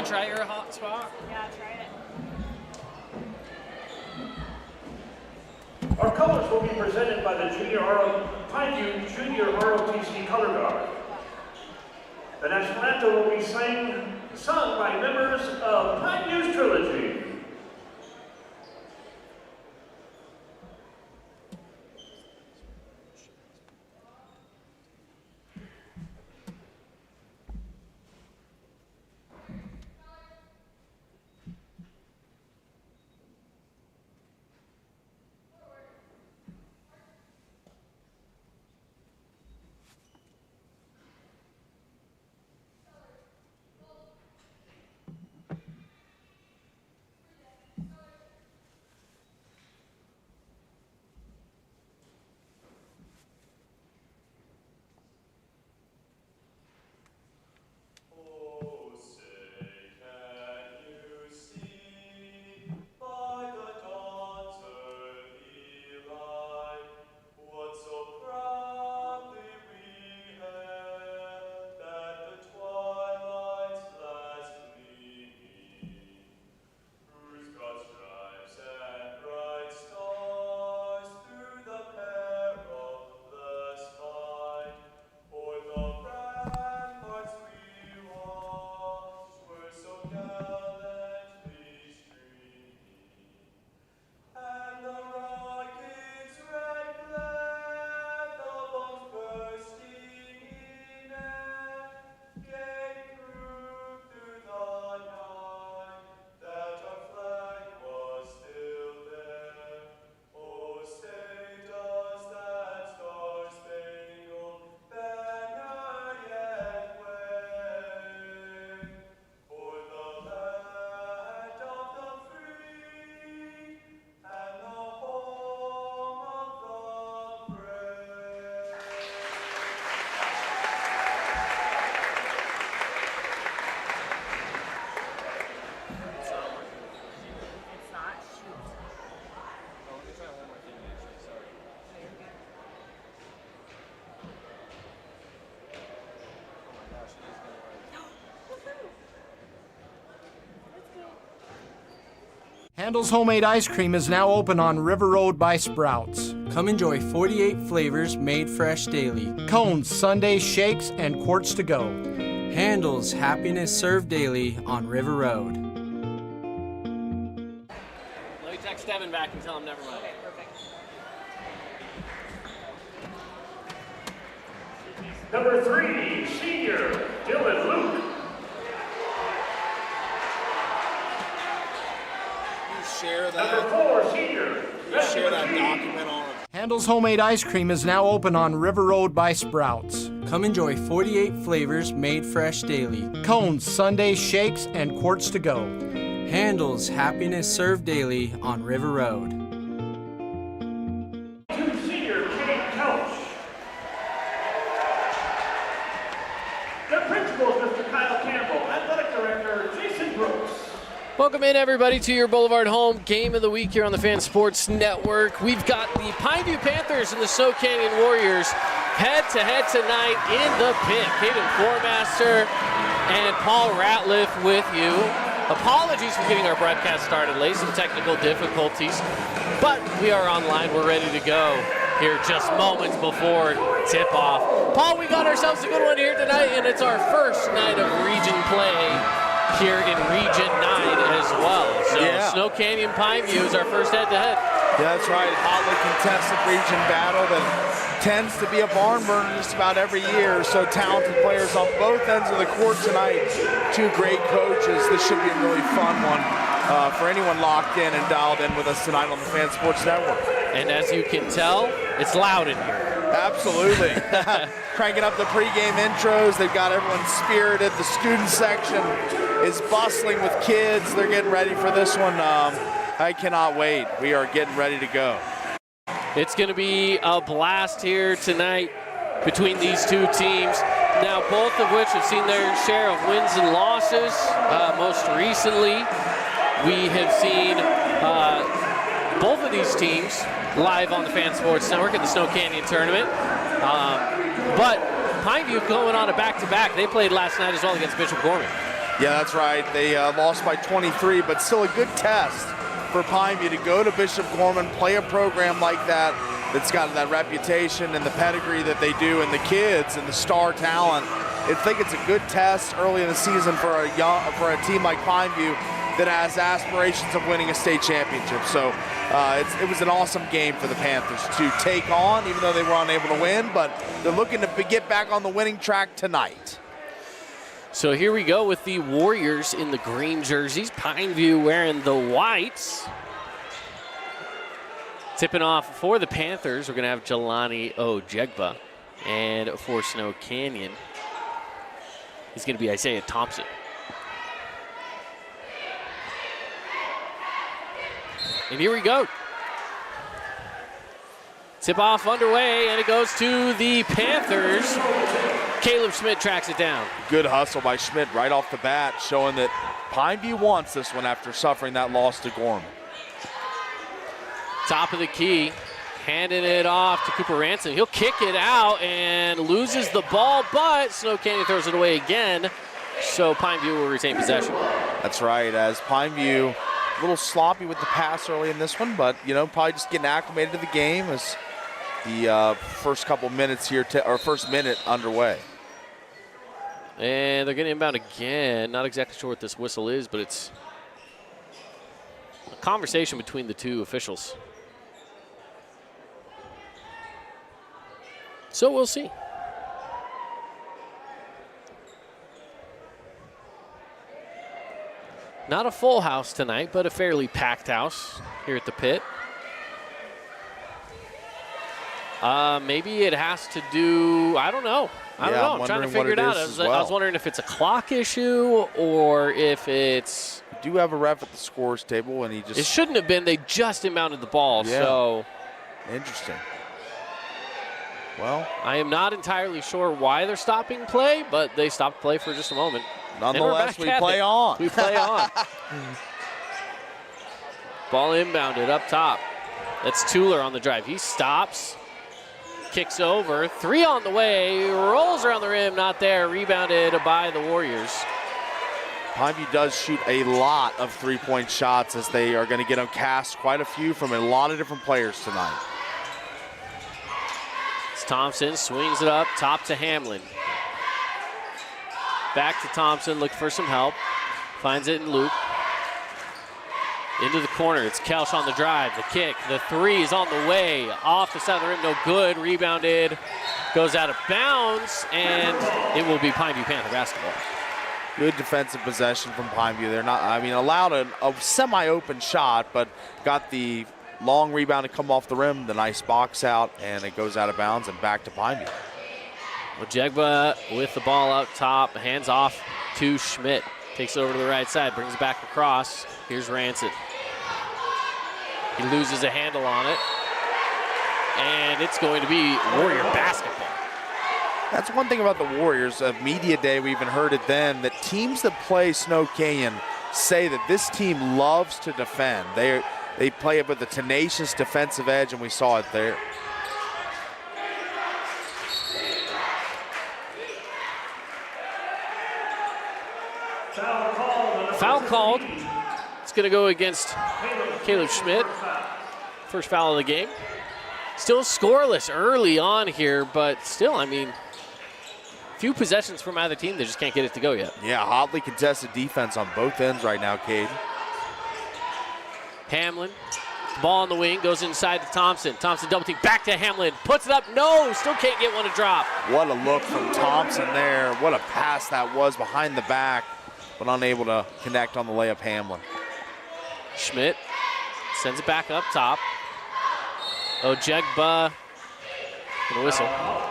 to try your hot spot? Yeah, try it. Our colors will be presented by the Pineview Junior ROTC Color Guard. The national anthem will be sung by members of Pineview's Trilogy. Handel's Homemade Ice Cream is now open on River Road by Sprouts. Come enjoy 48 flavors made fresh daily. Cones, sundaes, shakes, and quarts to go. Handel's Happiness served daily on River Road. Let me text Devin back and tell him never mind. Okay, perfect. Number 3, senior Dylan Luke. Share that. Number 4, senior. Share that document on it. Handel's Homemade Ice Cream is now open on River Road by Sprouts. Come enjoy 48 flavors made fresh daily. Cones, sundaes, shakes, and quarts to go. Handel's Happiness served daily on River Road. 2, senior Kate Couch. The principal is Mr. Kyle Campbell, athletic director Jason Brooks. Welcome in, everybody, to your Boulevard Home Game of the Week here on the Fan Sports Network. We've got the Pineview Panthers and the Snow Canyon Warriors head-to-head tonight in the pit. Caden Formaster and Paul Ratliff with you. Apologies for getting our broadcast started late, some technical difficulties, but we are online. We're ready to go here just moments before tip-off. Paul, we got ourselves a good one here tonight, and it's our first night of region play here in Region 9 as well. So Snow Canyon Pineview is our first head-to-head. Yeah, that's right. Hotly contested region battle that tends to be a barn burner just about every year. So talented players on both ends of the court tonight. 2 great coaches. This should be a really fun one for anyone locked in and dialed in with us tonight on the Fan Sports Network. And as you can tell, it's loud in here. Absolutely. Cranking up the pregame intros. They've got everyone spirited. The student section is bustling with kids. They're getting ready for this one. I cannot wait. We are getting ready to go. It's going to be a blast here tonight between these two teams. Now, both of which have seen their share of wins and losses. Most recently, we have seen both of these teams live on the Fan Sports Network at the Snow Canyon Tournament. But Pineview going on a back-to-back. They played last night as well against Bishop Gorman. Yeah, that's right. They lost by 23, but still a good test for Pineview to go to Bishop Gorman, play a program like that that's got that reputation and the pedigree that they do, and the kids and the star talent. I think it's a good test early in the season for a team like Pineview that has aspirations of winning a state championship. So it was an awesome game for the Panthers to take on, even though they were unable to win, but they're looking to get back on the winning track tonight. So here we go with the Warriors in the green jerseys. Pineview wearing the whites. Tipping off for the Panthers, we're going to have Jelani Ojegba. And for Snow Canyon, he's going to be Isaiah Thompson. And here we go. Tip-off underway, and it goes to the Panthers. Caleb Schmidt tracks it down. Good hustle by Schmidt right off the bat, showing that Pineview wants this one after suffering that loss to Gorman. Top of the key, handing it off to Cooper Ransom. He'll kick it out and loses the ball, but Snow Canyon throws it away again, so Pineview will retain possession. That's right, as Pineview a little sloppy with the pass early in this one, but, you know, probably just getting acclimated to the game as the first couple minutes here, or first minute underway. And they're getting inbound again. Not exactly sure what this whistle is, but it's a conversation between the two officials. So we'll see. Not a full house tonight, but a fairly packed house here at the pit. Maybe it has to do, I don't know. I don't know. I'm trying to figure it out. I was wondering if it's a clock issue or if it's... We do have a ref at the scores table, and he just... It shouldn't have been. They just inbounded the ball, so... Interesting. Well... I am not entirely sure why they're stopping play, but they stopped play for just a moment. Nonetheless, we play on. We play on. Ball inbounded up top. That's Tueller on the drive. He stops. Kicks over, three on the way, rolls around the rim, not there, rebounded by the Warriors. Pineview does shoot a lot of three-point shots as they are going to get them cast, quite a few from a lot of different players tonight. It's Thompson, swings it up, top to Hamlin. Back to Thompson, looking for some help. Finds it in Luke. Into the corner, it's Kelsch on the drive, the kick, the three is on the way, off the side of the rim, no good, rebounded, goes out of bounds, and it will be Pineview Panther basketball. Good defensive possession from Pineview. They're not, allowed a semi-open shot, but got the long rebound to come off the rim, the nice box out, and it goes out of bounds and back to Pineview. Ojegba with the ball out top, hands off to Schmidt. Takes it over to the right side, brings it back across. Here's Rancid. He loses a handle on it. And it's going to be Warrior basketball. That's one thing about the Warriors. Of media day, we even heard it then, that teams that play Snow Canyon say that this team loves to defend. They play it with a tenacious defensive edge, and we saw it there. Foul called. It's going to go against Caleb Schmidt. First foul of the game. Still scoreless early on here, but still, few possessions from either team. They just can't get it to go yet. Yeah, hotly contested defense on both ends right now, Cade. Hamlin, ball on the wing, goes inside to Thompson. Thompson double team, back to Hamlin, puts it up, no, still can't get one to drop. What a look from Thompson there. What a pass that was behind the back, but unable to connect on the layup, Hamlin. Schmidt sends it back up top. Ojegba, gonna whistle.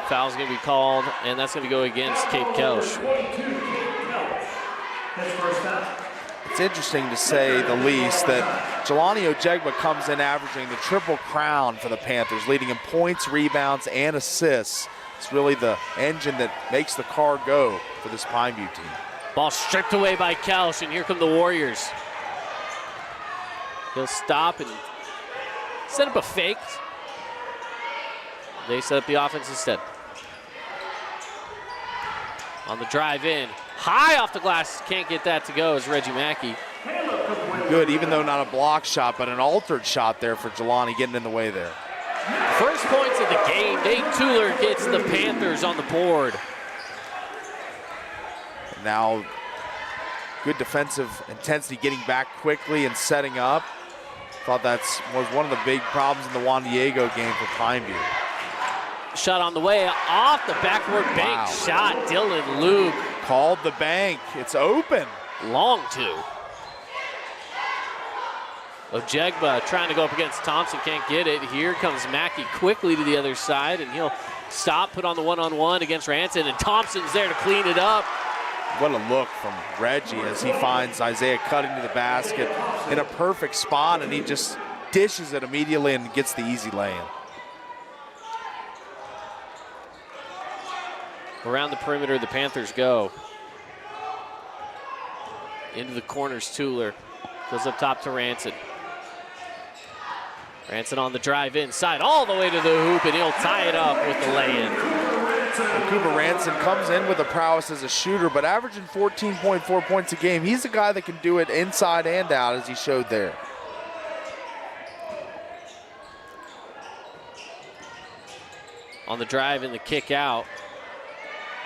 Foul's gonna be called, and that's gonna go against Kate Kelsch. It's interesting to say the least that Jelani Ojegba comes in averaging the triple crown for the Panthers, leading in points, rebounds, and assists. It's really the engine that makes the car go for this Pineview team. Ball stripped away by Kelsch, and here come the Warriors. He'll stop and set up a fake. They set up the offense instead. On the drive in, High off the glass, can't get that to go as Reggie Mackey. Good, even though not a block shot, but an altered shot there for Jelani getting in the way there. First points of the game, Nate Tuller gets the Panthers on the board. Now, good defensive intensity, getting back quickly and setting up. Thought that was one of the big problems in the Juan Diego game for Pineview. Shot on the way, off the backward bank shot, Dylan Luke. Called the bank, it's open. Long two. Ojegba trying to go up against Thompson, can't get it. Here comes Mackey quickly to the other side, and he'll stop, put on the one-on-one against Ranson, and Thompson's there to clean it up. What a look from Reggie as he finds Isaiah cutting to the basket in a perfect spot, and he just dishes it immediately and gets the easy lay-in. Around the perimeter, the Panthers go. Into the corners, Tuller. Goes up top to Ranson. Ranson on the drive inside, all the way to the hoop, and he'll tie it up with the lay-in. Cooper Ranson comes in with a prowess as a shooter, but averaging 14.4 points a game. He's a guy that can do it inside and out, as he showed there. On the drive and the kick out.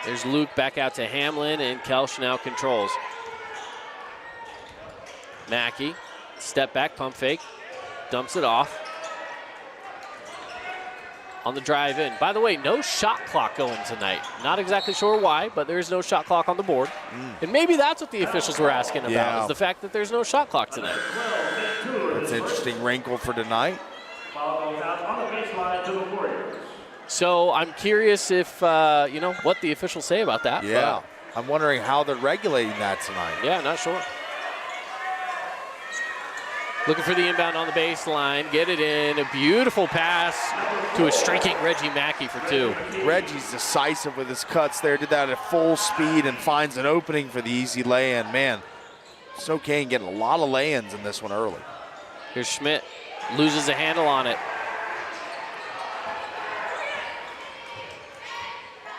There's Luke back out to Hamlin, and Kelsch now controls. Mackey, step back, pump fake, dumps it off. On the drive in. By the way, no shot clock going tonight. Not exactly sure why, but there is no shot clock on the board. And maybe that's what the officials were asking about, is the fact that there's no shot clock tonight. That's an interesting wrinkle for tonight. So I'm curious if, what the officials say about that. Yeah, I'm wondering how they're regulating that tonight. Yeah, not sure. Looking for the inbound on the baseline, get it in, a beautiful pass to a streaking Reggie Mackey for two. Reggie's decisive with his cuts there, did that at full speed and finds an opening for the easy lay-in. Man, Spokane getting a lot of lay-ins in this one early. Here's Schmidt, loses a handle on it.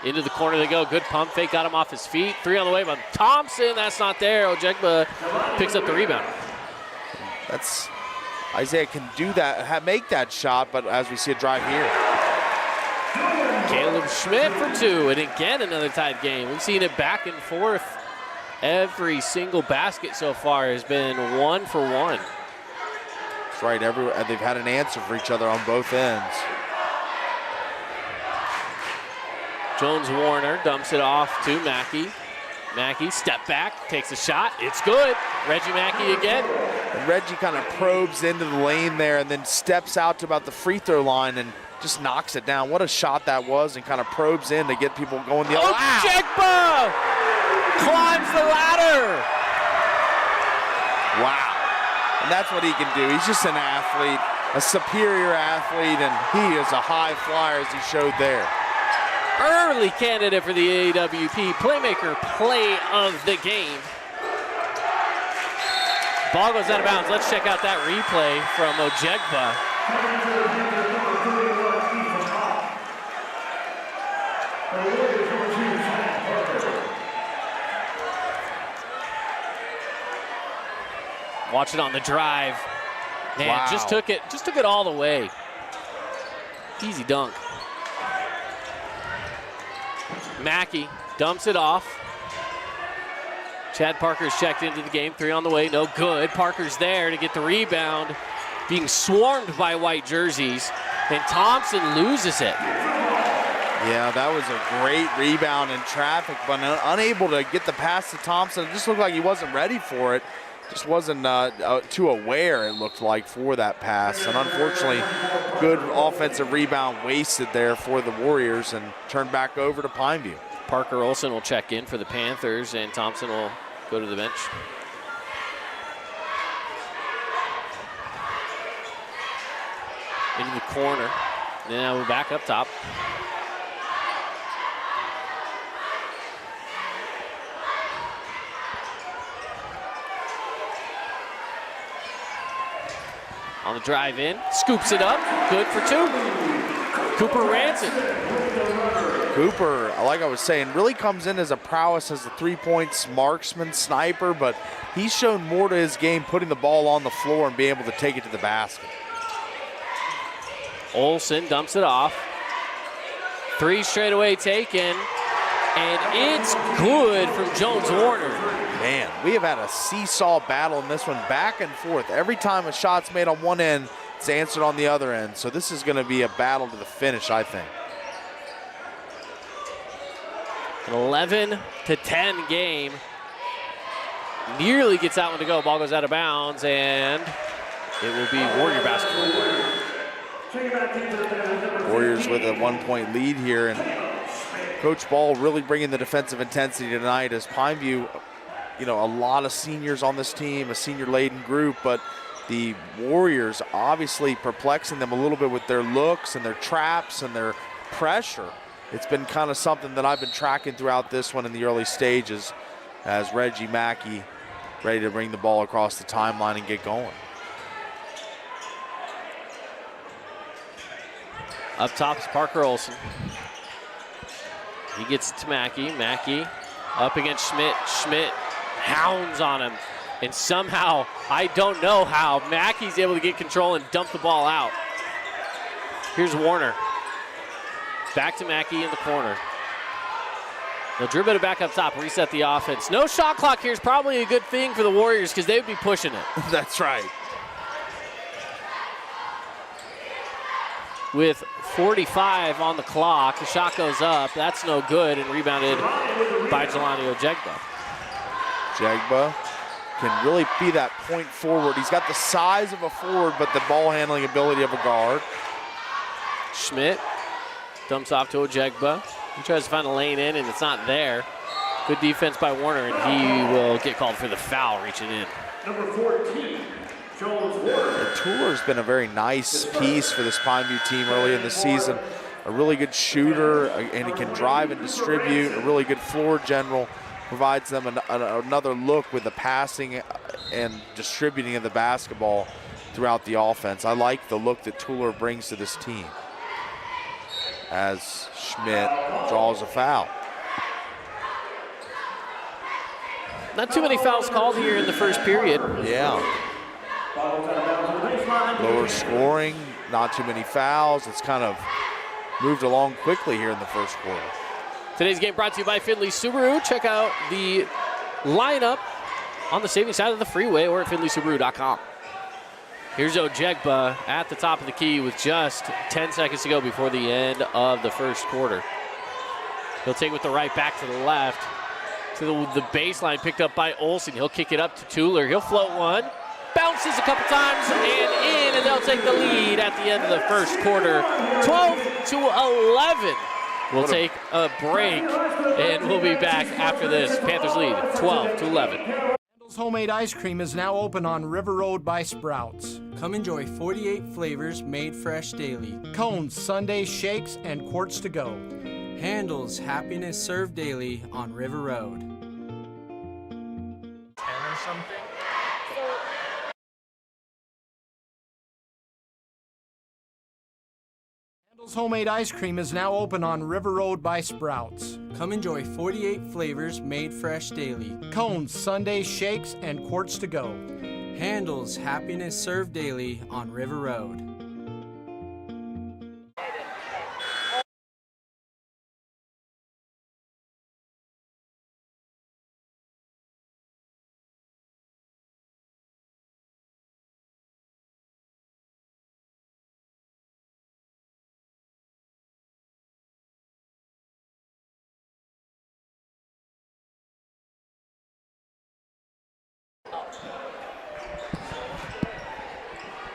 Into the corner they go, good pump fake, got him off his feet. Three on the way by Thompson, that's not there. Ojegba picks up the rebound. That's, Isaiah can do that, make that shot, but as we see a drive here. Caleb Schmidt for two, and again another tied game. We've seen it back and forth. Every single basket so far has been 1 for 1. That's right, they've had an answer for each other on both ends. Jones-Warner dumps it off to Mackey. Mackey, step back, takes a shot, it's good. Reggie Mackey again. And Reggie kind of probes into the lane there and then steps out to about the free throw line and just knocks it down. What a shot that was, and kind of probes in to get people going the other way. Ojegba climbs the ladder. Wow. And that's what he can do. He's just an athlete, a superior athlete, and he is a high flyer as he showed there. Early candidate for the AWP Playmaker Play of the Game. Ball goes out of bounds. Let's check out that replay from Ojegba. Watch it on the drive. Man, wow. just took it all the way. Easy dunk. Mackey dumps it off. Chad Parker's checked into the game. 3 on the way, no good. Parker's there to get the rebound. Being swarmed by white jerseys, and Thompson loses it. Yeah, that was a great rebound in traffic, but unable to get the pass to Thompson. It just looked like he wasn't ready for it. Just wasn't too aware, it looked like, for that pass. And unfortunately, good offensive rebound wasted there for the Warriors and turned back over to Pineview. Parker Olsen will check in for the Panthers, and Thompson will go to the bench. Into the corner. Now we're back up top. On the drive in, scoops it up, good for two. Cooper Ranson. Cooper, like I was saying, really comes in as a prowess as a 3-point marksman, sniper, but he's shown more to his game putting the ball on the floor and being able to take it to the basket. Olsen dumps it off. 3 straight away taken, and it's good from Jones Warner. Man, we have had a seesaw battle in this one, back and forth. Every time a shot's made on one end, it's answered on the other end. So this is going to be a battle to the finish, I think. An 11-10 game. Nearly gets that one to go. Ball goes out of bounds, and it will be Warrior basketball. Warriors with a 1-point lead here, and Coach Ball really bringing the defensive intensity tonight as Pineview, you know, a lot of seniors on this team, a senior-laden group, but the Warriors obviously perplexing them a little bit with their looks and their traps and their pressure. It's been kind of something that I've been tracking throughout this one in the early stages as Reggie Mackey ready to bring the ball across the timeline and get going. Up top is Parker Olsen. He gets it to Mackey. Mackey up against Schmidt. Schmidt hounds on him. And somehow, I don't know how, Mackey's able to get control and dump the ball out. Here's Warner. Back to Mackey in the corner. They'll dribble it back up top, reset the offense. No shot clock here is probably a good thing for the Warriors because they would be pushing it. That's right. With 45 on the clock, the shot goes up. That's no good, and rebounded by Jelani Ojegba. Ojegba can really be that point forward. He's got the size of a forward, but the ball handling ability of a guard. Schmidt dumps off to Ojegba. He tries to find a lane in, and it's not there. Good defense by Warner, and he will get called for the foul reaching in. Number 14, Jones Warner. Tueller's been a very nice piece for this Pineview team early in the season. A really good shooter, and he can drive and distribute. A really good floor general. Provides them another look with the passing and distributing of the basketball throughout the offense. I like the look that Tueller brings to this team as Schmidt draws a foul. Not too many fouls called here in the first period. Yeah. Lower scoring, not too many fouls. It's kind of moved along quickly here in the first quarter. Today's game brought to you by Findlay Subaru. Check out the lineup on the savings side of the freeway or at FindlaySubaru.com. Here's Ojegba at the top of the key with just 10 seconds to go before the end of the first quarter. He'll take with the right back to the left to the baseline, picked up by Olsen. He'll kick it up to Tueller. He'll float one, bounces a couple times and in, and they'll take the lead at the end of the first quarter, 12-11. We'll take a break, and we'll be back after this. Panthers lead 12-11. Handel's Homemade Ice Cream is now open on River Road by Sprouts. Come enjoy 48 flavors made fresh daily. Cones, sundaes, shakes, and quarts to go. Handel's happiness served daily on River Road. 10 or something? Handel's Homemade Ice Cream is now open on River Road by Sprouts. Come enjoy 48 flavors made fresh daily. Cones, sundaes, shakes, and quarts to go. Handel's happiness served daily on River Road.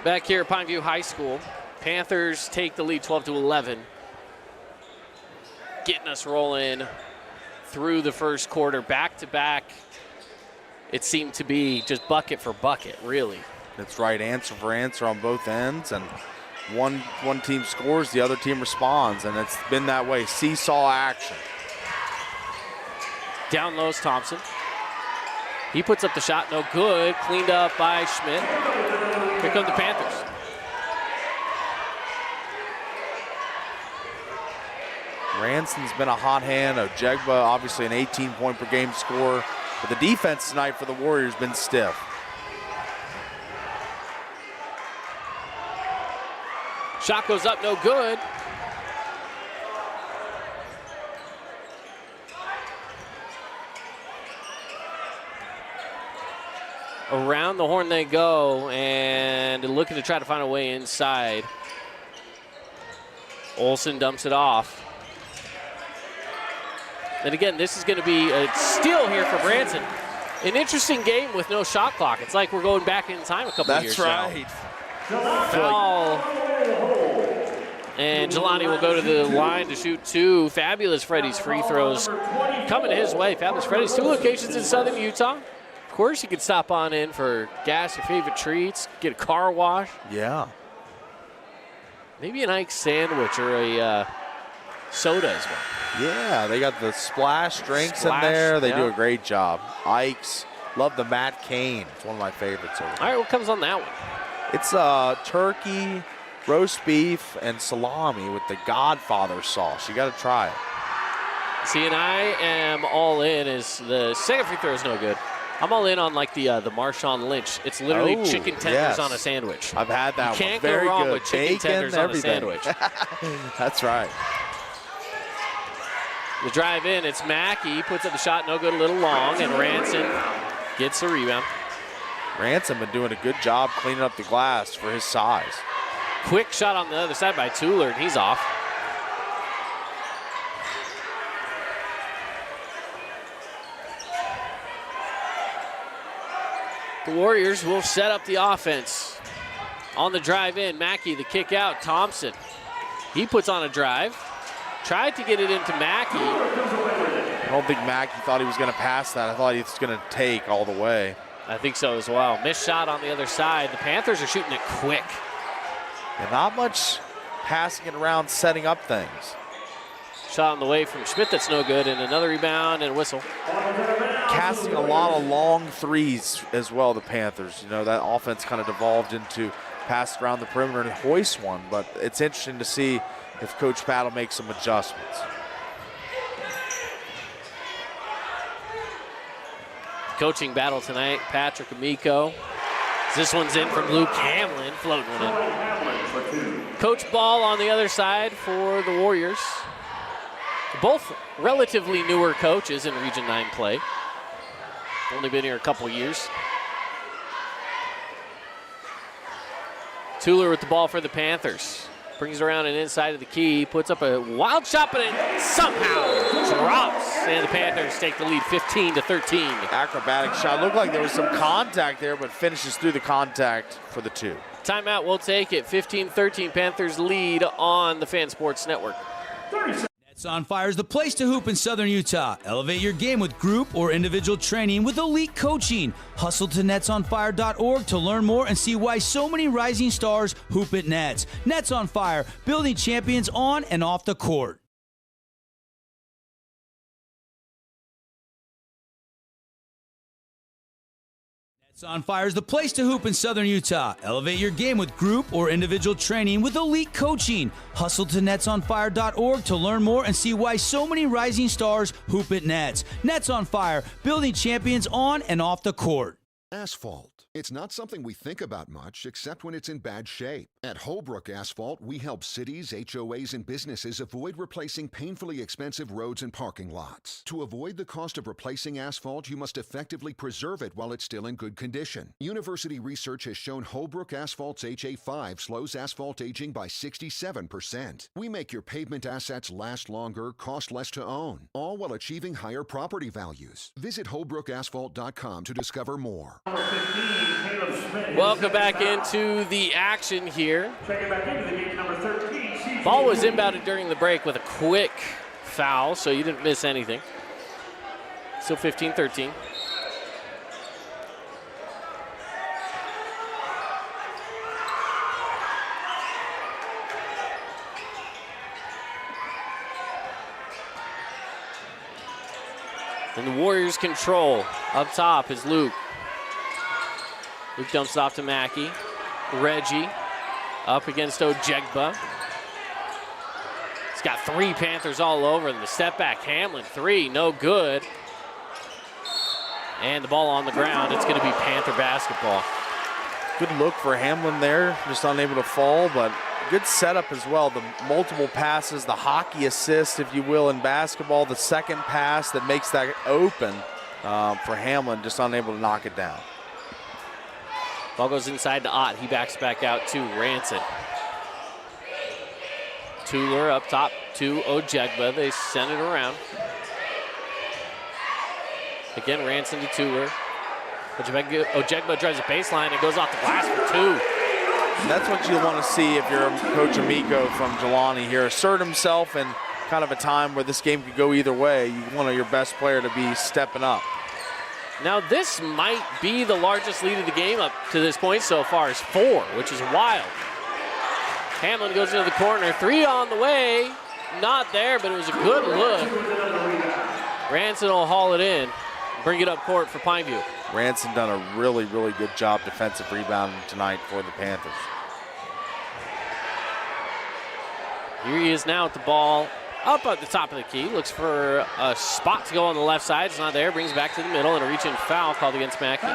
Back here at Pineview High School, Panthers take the lead 12-11. Getting us rolling through the first quarter, back to back. It seemed to be just bucket for bucket, really. That's right, answer for answer on both ends, and one team scores, the other team responds, and it's been that way, seesaw action. Down low is Thompson. He puts up the shot, no good, cleaned up by Schmidt. Here come the Panthers. Branson's been a hot hand. Ojegba, obviously an 18-point per game scorer. But the defense tonight for the Warriors been stiff. Shot goes up, no good. Around the horn they go, and looking to try to find a way inside. Olsen dumps it off. And again, this is going to be a steal here for Branson. An interesting game with no shot clock. It's like we're going back in time a couple of years now. That's right. Foul. And Jelani will go to the line to shoot two. Fabulous Freddy's free throws coming his way. Fabulous Freddy's, 2 locations in southern Utah. Of course, you can stop on in for gas, your favorite treats, get a car wash. Yeah. Maybe an Ike's sandwich or a soda as well. Yeah, they got the Splash drinks Splash, in there. They yeah. do a great job. Ike's. Love the Matt Cain. It's one of my favorites. All right, what comes on that one? It's turkey, roast beef, and salami with the Godfather sauce. You got to try it. See, and I am all in as the second free throw is no good. I'm all in on like the Marshawn Lynch. It's literally chicken tenders on a sandwich. I've had that one. Can't Very go wrong good. with chicken Bacon, tenders everything. on a sandwich. That's right. The drive in, it's Mackey, puts up the shot, no good, a little long, and Ranson gets the rebound. Ransom been doing a good job cleaning up the glass for his size. Quick shot on the other side by Tuller, and he's off. The Warriors will set up the offense. On the drive in, Mackey, the kick out, Thompson. He puts on a drive. Tried to get it into Mackey. I don't think Mackey thought he was going to pass that. I thought he was going to take all the way. I think so as well. Missed shot on the other side. The Panthers are shooting it quick. And not much passing it around, setting up things. Shot on the way from Schmidt that's no good, and another rebound and a whistle. Casting a lot of long threes as well, the Panthers. You know, that offense kind of devolved into pass around the perimeter and hoist one, but it's interesting to see if Coach Pat will make some adjustments. Coaching battle tonight, Patrick Amico. This one's in from Luke Hamlin, floating one in. Coach Ball on the other side for the Warriors. Both relatively newer coaches in Region 9 play. Only been here a couple years. Tuller with the ball for the Panthers. Brings around and inside of the key, puts up a wild shot, but it somehow drops. And the Panthers take the lead 15-13. Acrobatic shot. Looked like there was some contact there, but finishes through the contact for the two. Timeout, we'll take it. 15-13, Panthers lead on the Fan Sports Network. Nets on Fire is the place to hoop in Southern Utah. Elevate your game with group or individual training with elite coaching. Hustle to netsonfire.org to learn more and see why so many rising stars hoop at Nets. Nets on Fire, building champions on and off the court. Nets on Fire is the place to hoop in Southern Utah. Elevate your game with group or individual training with elite coaching. Hustle to netsonfire.org to learn more and see why so many rising stars hoop at Nets. Nets on Fire, building champions on and off the court. Asphalt. It's not something we think about much, except when it's in bad shape. At Holbrook Asphalt, we help cities, HOAs, and businesses avoid replacing painfully expensive roads and parking lots. To avoid the cost of replacing asphalt, you must effectively preserve it while it's still in good condition. University research has shown Holbrook Asphalt's HA5 slows asphalt aging by 67%. We make your pavement assets last longer, cost less to own, all while achieving higher property values. Visit holbrookasphalt.com to discover more. Welcome back into the action here. Checking back into the game, number 13. Ball was inbounded during the break with a quick foul, so you didn't miss anything. Still 15-13. And the Warriors control. Up top is Luke. Luke dumps it off to Mackey. Reggie up against Ojegba. He's got 3 Panthers all over them. The step back, Hamlin, 3, no good. And the ball on the ground. It's going to be Panther basketball. Good look for Hamlin there, just unable to fall, but good setup as well. The multiple passes, the hockey assist, if you will, in basketball, the second pass that makes that open for Hamlin, just unable to knock it down. Ball goes inside to Ott. He backs back out to Ranson. Tuller up top to Ojegba. They send it around. Again, Ranson to Tuller. Ojegba drives a baseline and goes off the glass for 2. That's what you want to see if you're Coach Amico from Jelani here. Assert himself in kind of a time where this game could go either way. You want your best player to be stepping up. Now this might be the largest lead of the game up to this point so far, is 4, which is wild. Hamlin goes into the corner, 3 on the way. Not there, but it was a good look. Ranson will haul it in, bring it up court for Pineview. Ranson done a really, really good job defensive rebounding tonight for the Panthers. Here he is now at the ball up at the top of the key. Looks for a spot to go on the left side. It's not there. Brings it back to the middle, and a reach-in foul called against Mackey.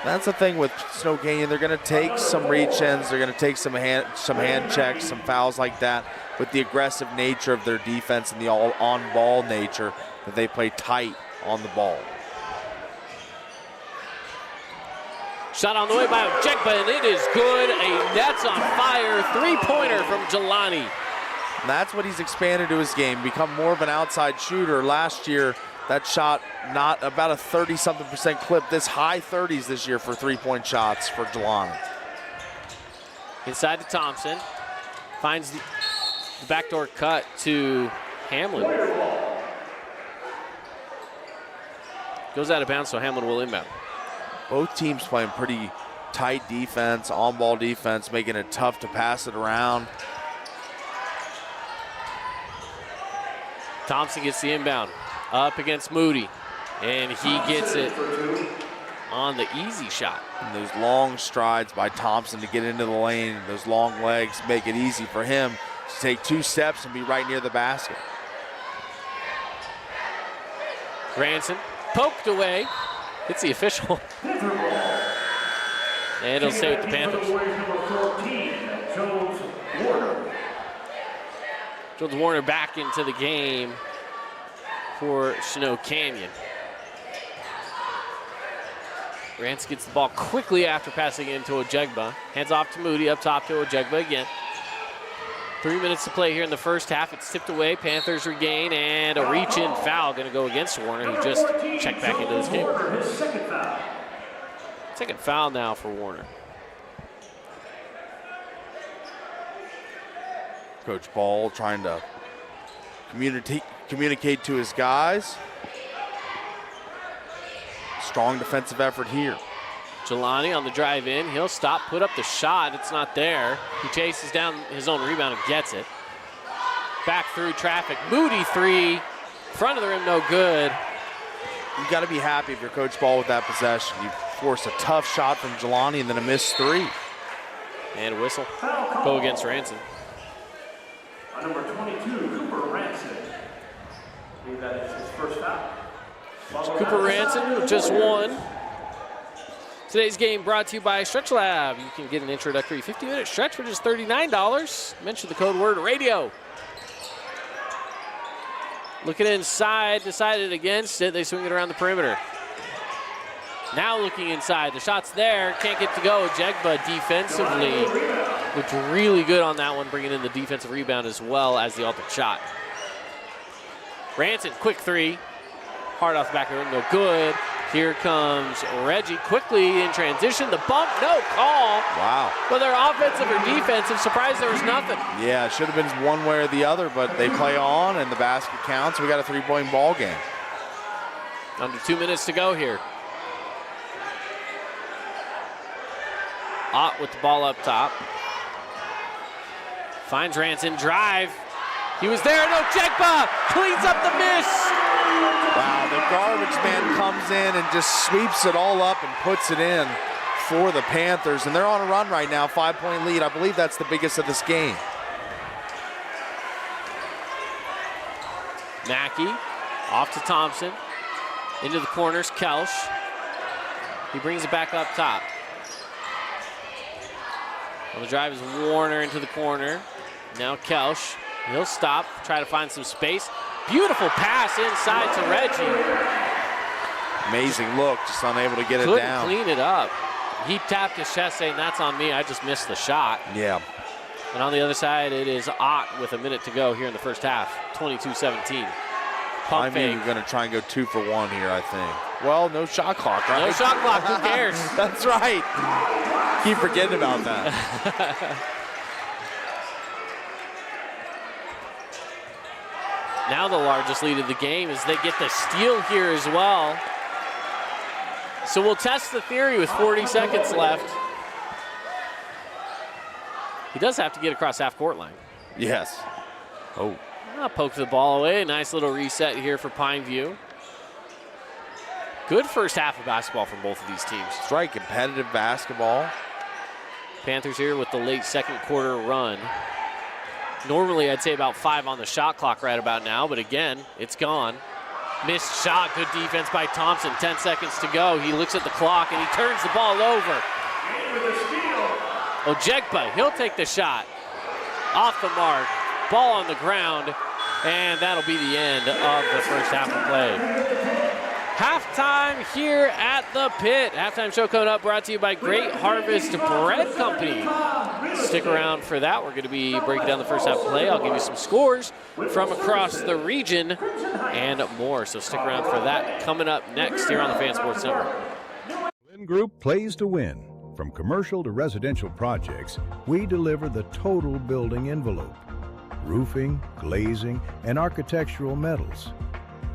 That's the thing with Snow Canyon. They're going to take some reach-ins. They're going to take some hand checks, some fouls like that. With the aggressive nature of their defense and the all-on-ball nature, that they play tight on the ball. Shot on the way by Ojegba, and it is good. A Nets on fire 3-pointer from Jelani. And that's what he's expanded to his game, become more of an outside shooter. Last year, that shot not about a 30-something% clip. This high 30s this year for 3-point shots for Jelani. Inside to Thompson. Finds the backdoor cut to Hamlin. Goes out of bounds, so Hamlin will inbound. Both teams playing pretty tight defense, on-ball defense, making it tough to pass it around. Thompson gets the inbound up against Moody, and he gets it on the easy shot. And those long strides by Thompson to get into the lane, those long legs make it easy for him to take 2 steps and be right near the basket. Ranson poked away. It's the official. And it'll stay with the Panthers. Jones Warner back into the game for Snow Canyon. Ranson gets the ball quickly after passing it into Ojegba. Hands off to Moody, up top to Ojegba again. 3 minutes to play here in the first half. It's tipped away. Panthers regain, and a reach-in foul going to go against Warner, who just checked back into this game. Second foul now for Warner. Coach Ball trying to communicate to his guys. Strong defensive effort here. Jelani on the drive in. He'll stop, put up the shot. It's not there. He chases down his own rebound and gets it. Back through traffic. Moody 3. Front of the rim, no good. You got to be happy if you're Coach Ball with that possession. You force a tough shot from Jelani and then a missed 3. And a whistle. Go against Ranson. Number 22, Cooper Ranson. I believe that is his first foul. Cooper Ranson with just 1. Today's game brought to you by Stretch Lab. You can get an introductory 50-minute stretch for just $39. Mention the code word radio. Looking inside, decided against it. They swing it around the perimeter. Now looking inside. The shot's there. Can't get to go. Ojegba defensively looked really good on that one, bringing in the defensive rebound as well as the alternate shot. Ranson, quick 3. Hard off the back of the rim, no good. Here comes Reggie quickly in transition. The bump, no call. Wow. Whether offensive or defensive, surprised there was nothing. Yeah, it should have been one way or the other, but they play on and the basket counts. We got a 3-point ball game. Under 2 minutes to go here. Ott with the ball up top. Finds Ranson, drive. He was there, no Ojegba cleans up the miss. Wow, the garbage man comes in and just sweeps it all up and puts it in for the Panthers. And they're on a run right now, 5-point lead. I believe that's the biggest of this game. Mackey off to Thompson. Into the corners, Kelsch. He brings it back up top. On the drive is Warner into the corner. Now Kelsch. He'll stop, try to find some space. Beautiful pass inside to Reggie. Amazing look, just unable to get it down. Couldn't clean it up. He tapped his chest saying, that's on me, I just missed the shot. Yeah. And on the other side, it is Ott with a minute to go here in the first half, 22-17. Pump fake. You're going to try and go 2 for 1 here, I think. Well, no shot clock, right? No shot clock, who cares? That's right. Keep forgetting about that. Now the largest lead of the game as they get the steal here as well. So we'll test the theory with 40 seconds left. He does have to get across half-court line. Yes. Oh. Poke the ball away. Nice little reset here for Pineview. Good first half of basketball from both of these teams. That's right, competitive basketball. Panthers here with the late second quarter run. Normally, I'd say about 5 on the shot clock right about now, but again, it's gone. Missed shot, good defense by Thompson. 10 seconds to go. He looks at the clock and he turns the ball over. Ojegba, he'll take the shot. Off the mark, ball on the ground, and that'll be the end of the first half of play. Halftime here at the Pit. Halftime show coming up, brought to you by Great Harvest Bread Company. Stick around for that. We're going to be breaking down the first half of play. I'll give you some scores from across the region and more. So stick around for that coming up next here on the Fan Sports Network. Flynn Group plays to win. From commercial to residential projects, we deliver the total building envelope. Roofing, glazing, and architectural metals.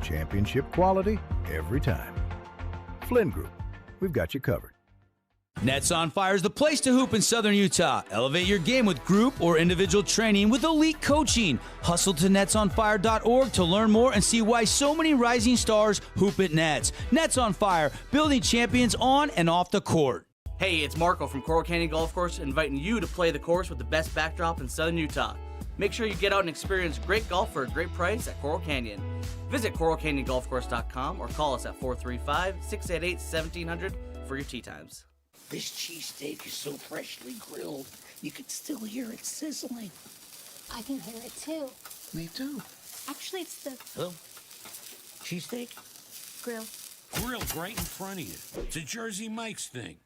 Championship quality every time. Flynn Group, we've got you covered. Nets on Fire is the place to hoop in Southern Utah. Elevate your game with group or individual training with elite coaching. Hustle to netsonfire.org to learn more and see why so many rising stars hoop at Nets. Nets on Fire, building champions on and off the court. Hey, it's Marco from Coral Canyon Golf Course, inviting you to play the course with the best backdrop in Southern Utah. Make sure you get out and experience great golf for a great price at Coral Canyon. Visit coralcanyongolfcourse.com or call us at 435-688-1700 for your tee times. This cheesesteak is so freshly grilled, you can still hear it sizzling. I can hear it too. Me too. Actually, it's the... Hello? Cheesesteak? grill. Grilled right in front of you. It's a Jersey Mike's thing.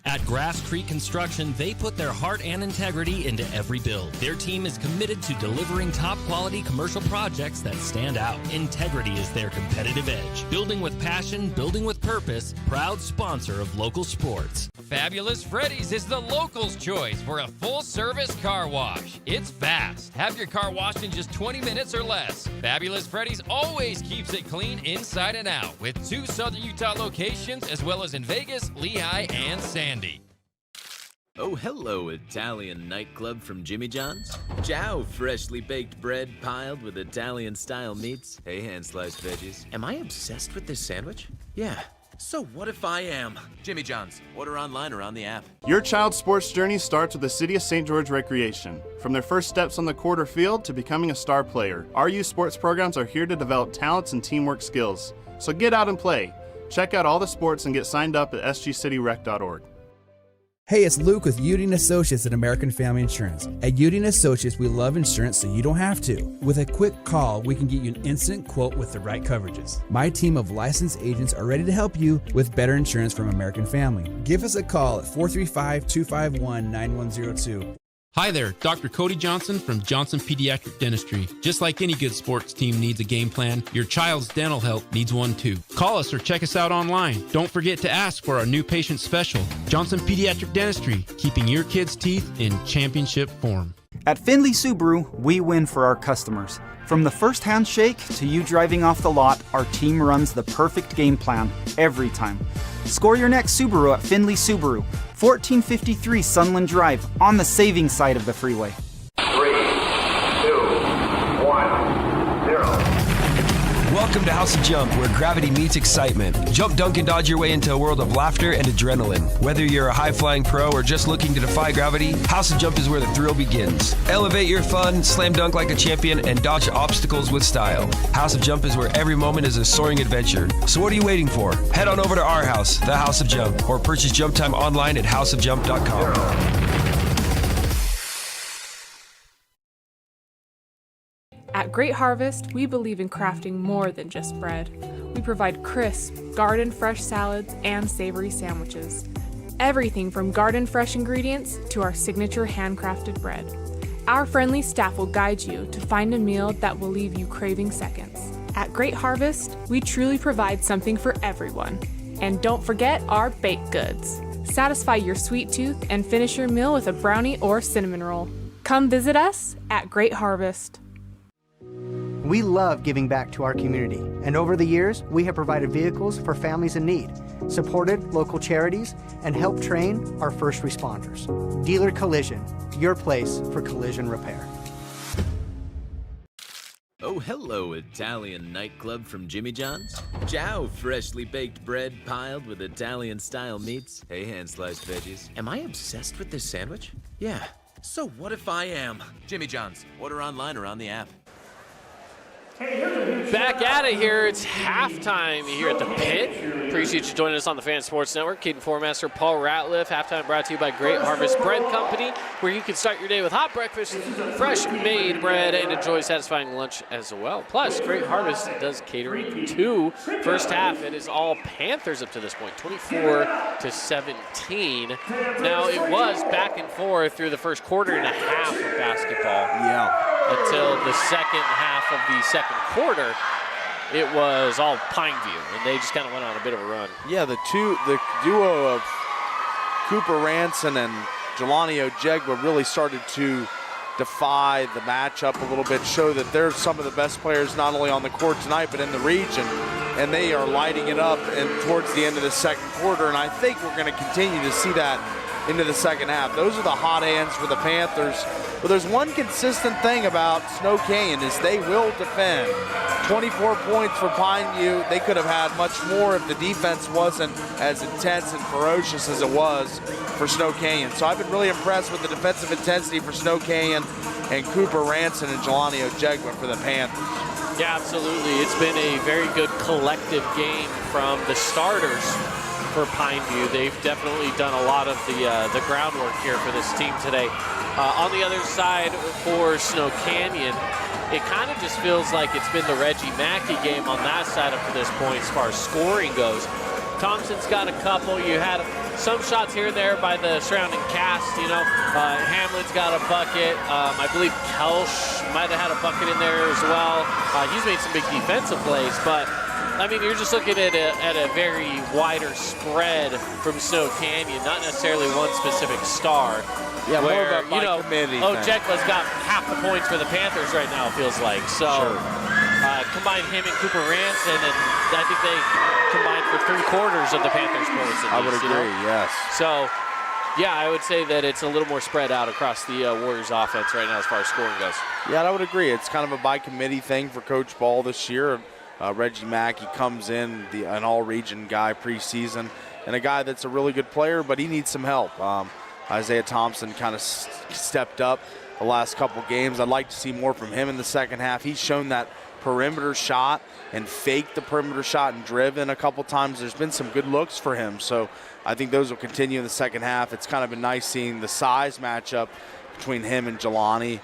At Grass Creek Construction, they put their heart and integrity into every build. Their team is committed to delivering top-quality commercial projects that stand out. Integrity is their competitive edge. Building with passion, building with purpose, proud sponsor of local sports. Fabulous Freddy's is the locals' choice for a full-service car wash. It's fast. Have your car washed in just 20 minutes or less. Fabulous Freddy's always keeps it clean inside and out, with 2 Southern Utah locations as well as in Vegas, Lehigh, and Sandy. Oh, hello, Italian nightclub from Jimmy John's. Ciao, freshly baked bread piled with Italian-style meats. Hey, hand-sliced veggies. Am I obsessed with this sandwich? Yeah. So what if I am? Jimmy John's. Order online or on the app. Your child's sports journey starts with the City of St. George Recreation. From their first steps on the court or field to becoming a star player, our youth sports programs are here to develop talents and teamwork skills. So get out and play. Check out all the sports and get signed up at sgcityrec.org. Hey, it's Luke with Udine Associates at American Family Insurance. At Udine Associates, we love insurance so you don't have to. With a quick call, we can get you an instant quote with the right coverages. My team of licensed agents are ready to help you with better insurance from American Family. Give us a call at 435-251-9102. Hi there, Dr. Cody Johnson from Johnson Pediatric Dentistry. Just like any good sports team needs a game plan, your child's dental health needs one too. Call us or check us out online. Don't forget to ask for our new patient special. Johnson Pediatric Dentistry, keeping your kids' teeth in championship form. At Findlay Subaru, we win for our customers. From the first handshake to you driving off the lot, our team runs the perfect game plan every time. Score your next Subaru at Findlay Subaru, 1453 Sunland Drive, on the saving side of the freeway. 3, 2, 1, 0. Welcome to House of Jump, where gravity meets excitement. Jump, dunk, and dodge your way into a world of laughter and adrenaline. Whether you're a high-flying pro or just looking to defy gravity, House of Jump is where the thrill begins. Elevate your fun, slam dunk like a champion, and dodge obstacles with style. House of Jump is where every moment is a soaring adventure. So what are you waiting for? Head on over to our house, the House of Jump, or purchase Jump Time online at houseofjump.com. At Great Harvest, we believe in crafting more than just bread. We provide crisp, garden-fresh salads and savory sandwiches. Everything from garden-fresh ingredients to our signature handcrafted bread. Our friendly staff will guide you to find a meal that will leave you craving seconds. At Great Harvest, we truly provide something for everyone. And don't forget our baked goods. Satisfy your sweet tooth and finish your meal with a brownie or cinnamon roll. Come visit us at Great Harvest. We love giving back to our community, and over the years, we have provided vehicles for families in need, supported local charities, and helped train our first responders. Dealer Collision, your place for collision repair. Oh, hello, Italian nightclub from Jimmy John's. Ciao, freshly baked bread piled with Italian-style meats. Hey, hand-sliced veggies. Am I obsessed with this sandwich? Yeah. So what if I am? Jimmy John's. Order online or on the app. Back at it here. It's halftime here at the Pit. Appreciate you joining us on the Fan Sports Network. Caden Formaster, Paul Ratliff. Halftime brought to you by Great Harvest Bread Company, where you can start your day with hot breakfast, fresh-made bread, and enjoy satisfying lunch as well. Plus, Great Harvest does catering too. First half, it is all Panthers up to this point, 24-17. Now, it was back and forth through the first quarter and a half of basketball. Yeah. Until the second half of the second quarter, it was all Pineview, and they just kind of went on a bit of a run. Yeah, the duo of Cooper Ranson and Jelani Ojegba really started to defy the matchup a little bit, show that they're some of the best players not only on the court tonight but in the region, and they are lighting it up and towards the end of the second quarter, and I think we're going to continue to see that into the second half. Those are the hot hands for the Panthers. But there's one consistent thing about Snow Canyon is they will defend. 24 points for Pineview. They could have had much more if the defense wasn't as intense and ferocious as it was for Snow Canyon. So I've been really impressed with the defensive intensity for Snow Canyon and Cooper Ranson and Jelani Ojegba for the Panthers. Yeah, absolutely. It's been a very good collective game from the starters for Pineview. They've definitely done a lot of the groundwork here for this team today. On the other side for Snow Canyon, it kind of just feels like it's been the Reggie Mackey game on that side up to this point as far as scoring goes. Thompson's got a couple. You had some shots here and there by the surrounding cast. You know, Hamlin's got a bucket. I believe Kelsch might have had a bucket in there as well. He's made some big defensive plays, but I mean, you're just looking at a very wider spread from Snow Canyon, not necessarily one specific star. Yeah, where, more of a by-committee thing. Ojegba's got half the points for the Panthers right now, it feels like. So combine him and Cooper Ranson, and I think they combined for 3/4 of the Panthers' points. I would agree, yes. So, yeah, I would say that it's a little more spread out across the Warriors offense right now as far as scoring goes. Yeah, I would agree. It's kind of a by-committee thing for Coach Ball this year. Reggie Mackey comes in, an all-region guy preseason, and a guy that's a really good player, but he needs some help. Isaiah Thompson kind of stepped up the last couple games. I'd like to see more from him in the second half. He's shown that perimeter shot and faked the perimeter shot and driven a couple times. There's been some good looks for him, so I think those will continue in the second half. It's kind of been nice seeing the size matchup between him and Jelani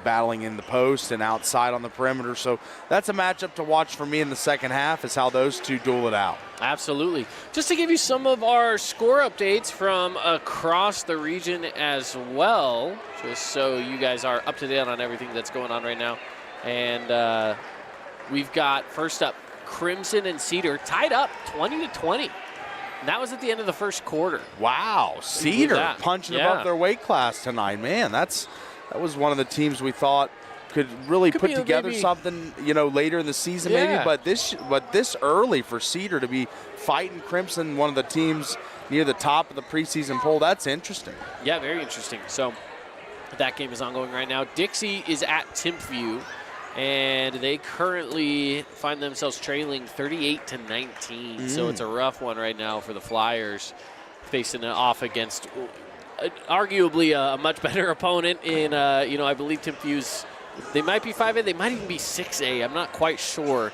battling in the post and outside on the perimeter. So that's a matchup to watch for me in the second half, is how those two duel it out. Absolutely. Just to give you some of our score updates from across the region as well, just so you guys are up to date on everything that's going on right now. And we've got, first up, Crimson and Cedar tied up 20-20. And that was at the end of the first quarter. Wow, Cedar punching above their weight class tonight. Man, that was one of the teams we thought could really put together something, later in the season maybe. But this early for Cedar to be fighting Crimson, one of the teams near the top of the preseason poll, that's interesting. Yeah, very interesting. So that game is ongoing right now. Dixie is at Timpview, and they currently find themselves trailing 38-19. So it's a rough one right now for the Flyers, facing it off against arguably a much better opponent in, I believe Timpview's, they might be 5A, they might even be 6A. I'm not quite sure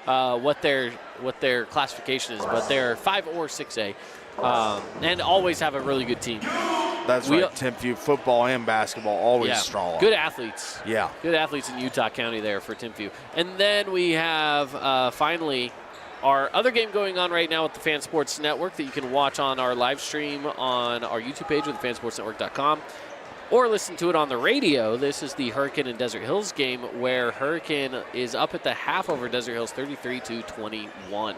what their classification is, but they're 5 or 6A, and always have a really good team. That's right. Timpview football and basketball always strong. Good athletes. Yeah. Good athletes in Utah County there for Timpview. And then we have finally our other game going on right now with the Fan Sports Network that you can watch on our live stream on our YouTube page with thefansportsnetwork.com, or listen to it on the radio. This is the Hurricane and Desert Hills game where Hurricane is up at the half over Desert Hills 33-21.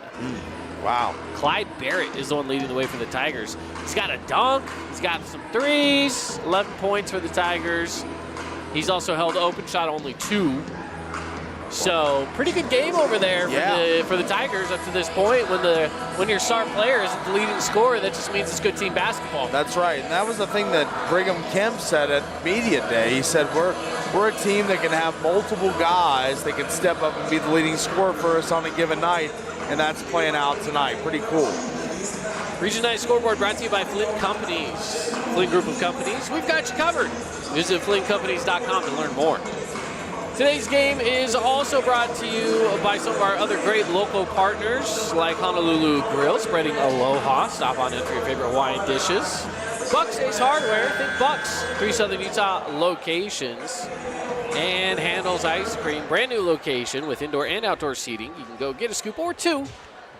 Wow. Clyde Barrett is the one leading the way for the Tigers. He's got a dunk. He's got some threes. 11 points for the Tigers. He's also held open, shot only 2. So pretty good game over there for the Tigers up to this point. When your star player isn't the leading scorer, that just means it's good team basketball. That's right, and that was the thing that Brigham Kemp said at media day. He said we're a team that can have multiple guys that can step up and be the leading scorer for us on a given night, and that's playing out tonight. Pretty cool. Region 9 Scoreboard brought to you by Flint Companies. Flint Group of Companies. We've got you covered. Visit flintcompanies.com to learn more. Today's game is also brought to you by some of our other great local partners like Honolulu Grill, spreading aloha. Stop on in for your favorite Hawaiian dishes. Bucks Ace Hardware, think Bucks. 3 Southern Utah locations. And Handel's Ice Cream, brand new location with indoor and outdoor seating. You can go get a scoop or 2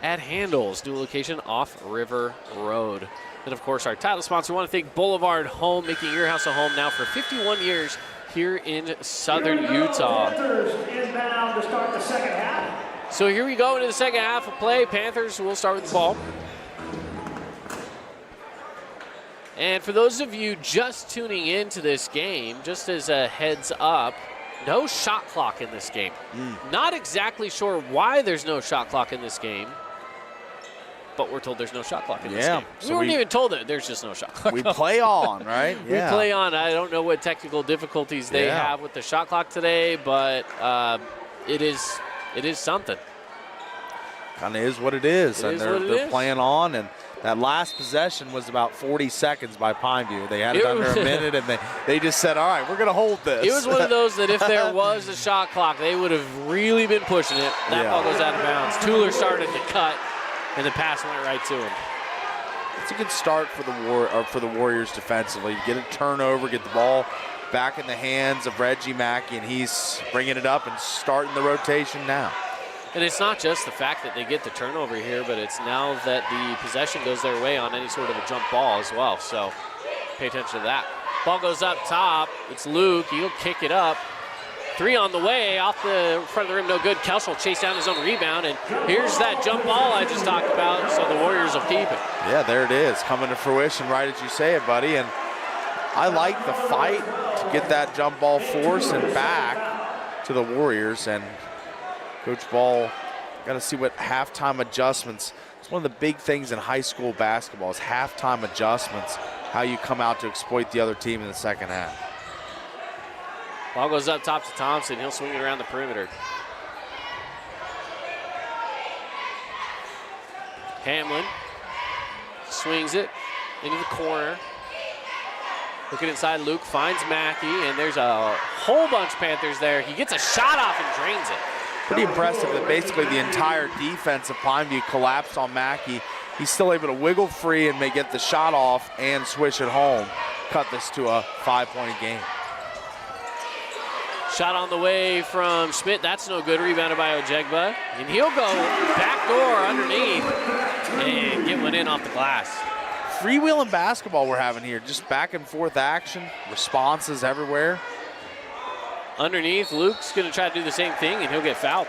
at Handel's, new location off River Road. And of course, our title sponsor, we want to thank Boulevard Home, making your house a home now for 51 years. Here in Southern Utah. Panthers inbound to start the second half. So here we go into the second half of play. Panthers will start with the ball. And for those of you just tuning into this game, just as a heads up, no shot clock in this game. Not exactly sure why there's no shot clock in this game, but we're told there's no shot clock in this game. So we weren't even told that there's just no shot clock. We play on, right? We play on. I don't know what technical difficulties they have with the shot clock today, but it is something. Kind of is what it is. And they're playing on, and that last possession was about 40 seconds by Pineview. They had it under a minute, and they just said, all right, we're going to hold this. It was one of those that if there was a shot clock, they would have really been pushing it. That ball goes out of bounds. Tueller started to cut, and the pass went right to him. It's a good start for the Warriors defensively. Get a turnover, get the ball back in the hands of Reggie Mackey, and he's bringing it up and starting the rotation now. And it's not just the fact that they get the turnover here, but it's now that the possession goes their way on any sort of a jump ball as well. So pay attention to that. Ball goes up top. It's Luke. He'll kick it up. 3 on the way, off the front of the rim, no good. Kelsch will chase down his own rebound, and here's that jump ball I just talked about, so the Warriors will keep it. Yeah, there it is, coming to fruition right as you say it, buddy. And I like the fight to get that jump ball force and back to the Warriors. And Coach Ball, got to see what halftime adjustments. It's one of the big things in high school basketball is halftime adjustments, how you come out to exploit the other team in the second half. Ball goes up top to Thompson. He'll swing it around the perimeter. Hamlin swings it into the corner. Looking inside, Luke finds Mackey, and there's a whole bunch of Panthers there. He gets a shot off and drains it. Pretty impressive that basically the entire defense of Pineview collapsed on Mackey. He's still able to wiggle free and may get the shot off and swish it home. Cut this to a 5-point game. Shot on the way from Schmidt. That's no good. Rebounded by Ojegba. And he'll go back door underneath and get one in off the glass. Freewheeling basketball we're having here. Just back and forth action. Responses everywhere. Underneath, Luke's going to try to do the same thing, and he'll get fouled.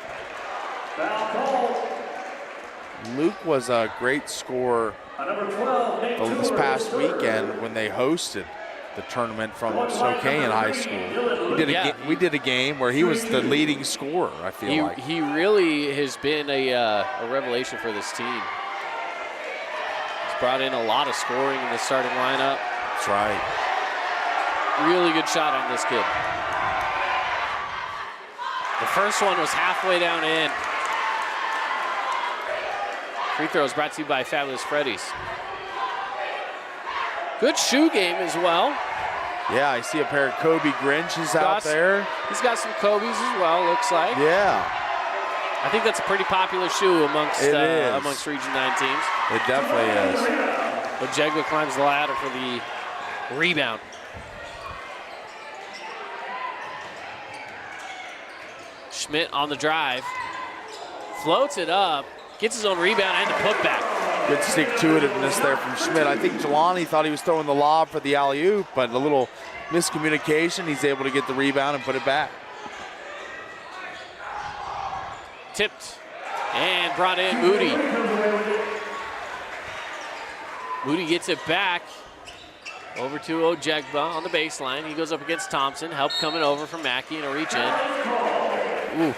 Luke was a great scorer this past weekend when they hosted the tournament from Spokane High School. We did a game where he was the leading scorer, I feel like. He really has been a revelation for this team. He's brought in a lot of scoring in the starting lineup. That's right. Really good shot on this kid. The first one was halfway down in. Free throws brought to you by Fabulous Freddy's. Good shoe game as well. Yeah, I see a pair of Kobe Grinches out there. He's got some Kobe's as well, looks like. Yeah. I think that's a pretty popular shoe amongst Region 9 teams. It definitely is. Ojegba climbs the ladder for the rebound. Schmidt on the drive. Floats it up. Gets his own rebound and the putback. Good stick-to-itiveness there from Schmidt. I think Jelani thought he was throwing the lob for the alley-oop, but a little miscommunication. He's able to get the rebound and put it back. Tipped and brought in Moody. Moody gets it back over to Ojegba on the baseline. He goes up against Thompson. Help coming over from Mackey and a reach in. Ooh.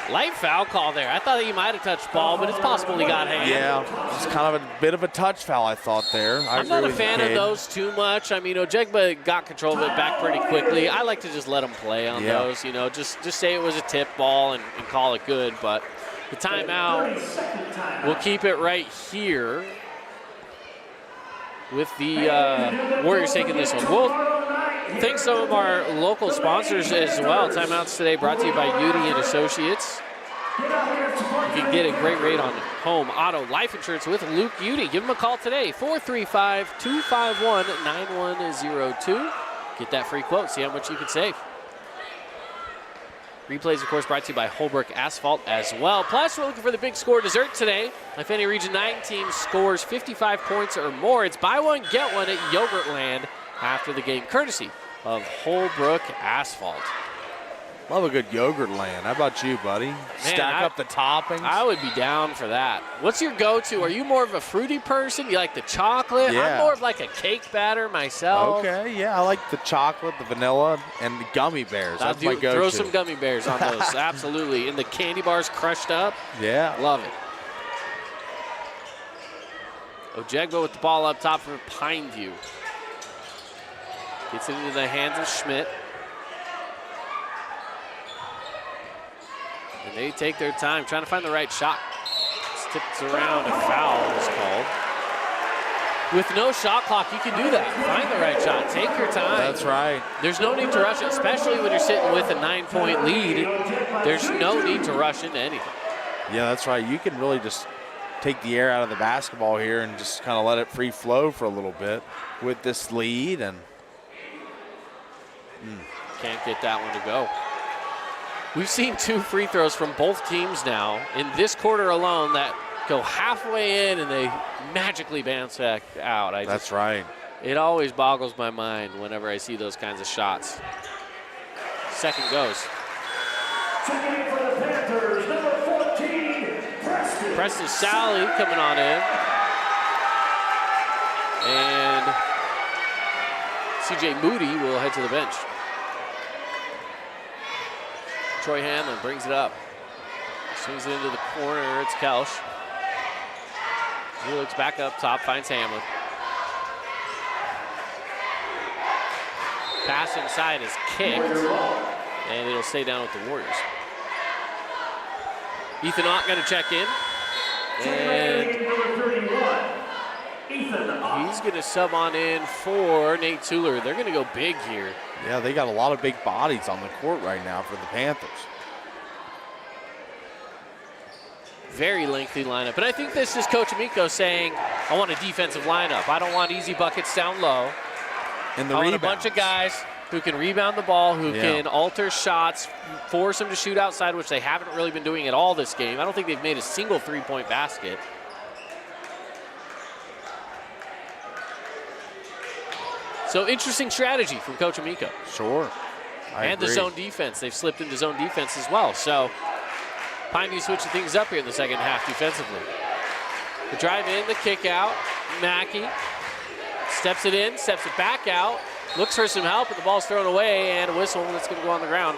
Light foul call there. I thought he might have touched ball, but it's possible he got hand. Yeah, it's kind of a bit of a touch foul, I thought there. I'm not a fan of those too much. I mean, Ojegba got control of it back pretty quickly. I like to just let him play on those, you know, just say it was a tip ball and call it good. But the timeout, we'll keep it right here with the Warriors taking this one. We'll thank some of our local sponsors as well. Timeouts today brought to you by Udi and Associates. You can get a great rate on home, auto, life insurance with Luke Udi. Give him a call today, 435-251-9102. Get that free quote, see how much you can save. Replays, of course, brought to you by Holbrook Asphalt as well. Plus, we're looking for the big score dessert today. If any Region 9 team scores 55 points or more, it's buy one, get one at Yogurtland after the game, courtesy of Holbrook Asphalt. Love a good Yogurtland. How about you, buddy? Stack up the toppings. I would be down for that. What's your go-to? Are you more of a fruity person? You like the chocolate? Yeah. I'm more of like a cake batter myself. Okay, yeah, I like the chocolate, the vanilla, and the gummy bears. That's my go-to. Throw some gummy bears on those, absolutely. And the candy bars crushed up. Yeah. Love it. Ojegba with the ball up top for Pineview. Gets it into the hands of Schmidt. And they take their time trying to find the right shot. Tips around, a foul is called. With no shot clock, you can do that. Find the right shot, take your time. That's right. There's no need to rush it, especially when you're sitting with a 9-point lead. There's no need to rush into anything. Yeah, that's right. You can really just take the air out of the basketball here and just kind of let it free flow for a little bit with this lead. And can't get that one to go. We've seen 2 free throws from both teams now in this quarter alone that go halfway in and they magically bounce back out. That's right. It always boggles my mind whenever I see those kinds of shots. Second goes. Checking in for the Panthers, number 14, Preston. Preston Sally coming on in. And CJ Moody will head to the bench. Troy Hanlon brings it up. Swings it into the corner. It's Kelsch. He looks back up top, finds Hamlin. Pass inside is kicked, and it'll stay down with the Warriors. Ethan Ott going to check in, and he's going to sub on in for Nate Tuller. They're going to go big here. Yeah, they got a lot of big bodies on the court right now for the Panthers. Very lengthy lineup. And I think this is Coach Amico saying, I want a defensive lineup. I don't want easy buckets down low. And the I want rebounds. a bunch of guys who can rebound the ball, who can alter shots, force them to shoot outside, which they haven't really been doing at all this game. I don't think they've made a single three-point basket. So interesting strategy from Coach Amico. Sure. I agree. The zone defense. They've slipped into zone defense as well. So Pineview switching things up here in the second half defensively. The drive in, the kick out. Mackey steps it in, steps it back out, looks for some help, but the ball's thrown away, and a whistle that's going to go on the ground.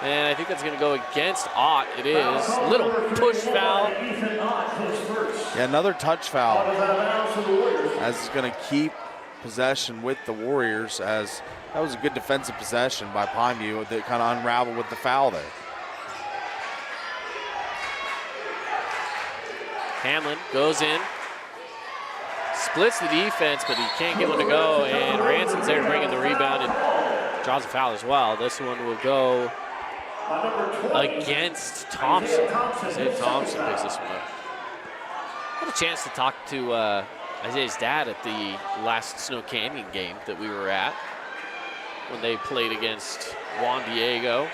And I think that's going to go against Ott. It is. Little push foul. Yeah, another touch foul. As it's going to keep possession with the Warriors, as that was a good defensive possession by Pineview that kind of unraveled with the foul there. Hamlin goes in, splits the defense, but he can't get one to go, and Ranson's there to bring in the rebound and draws a foul as well. This one will go against Thompson. Isaiah Thompson picks this one up. Had a chance to talk to Isaiah's dad at the last Snow Canyon game that we were at when they played against Juan Diego.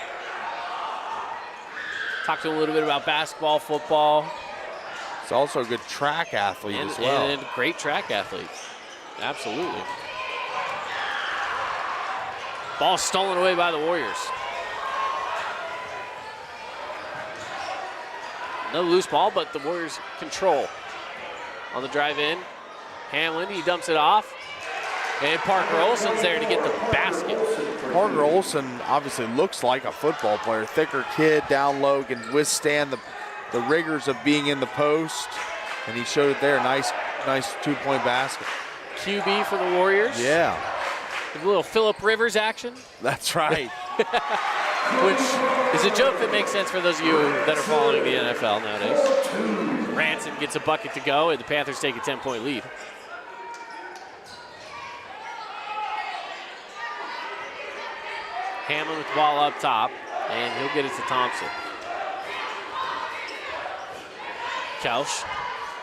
Talked to him a little bit about basketball, football. He's also a good track athlete as well. And great track athlete. Absolutely. Ball stolen away by the Warriors. No loose ball, but the Warriors control. On the drive in, Hamlin, he dumps it off. And Parker Olson's there to get the basket. Parker Olson obviously looks like a football player. Thicker kid, down low, can withstand the rigors of being in the post. And he showed it there. Nice two-point basket. QB for the Warriors. Yeah. A little Phillip Rivers action. That's right. Which is a joke that makes sense for those of you that are following the NFL nowadays. Ranson gets a bucket to go, and the Panthers take a 10-point lead. Hamlin with the ball up top, and he'll get it to Thompson. Kelsch,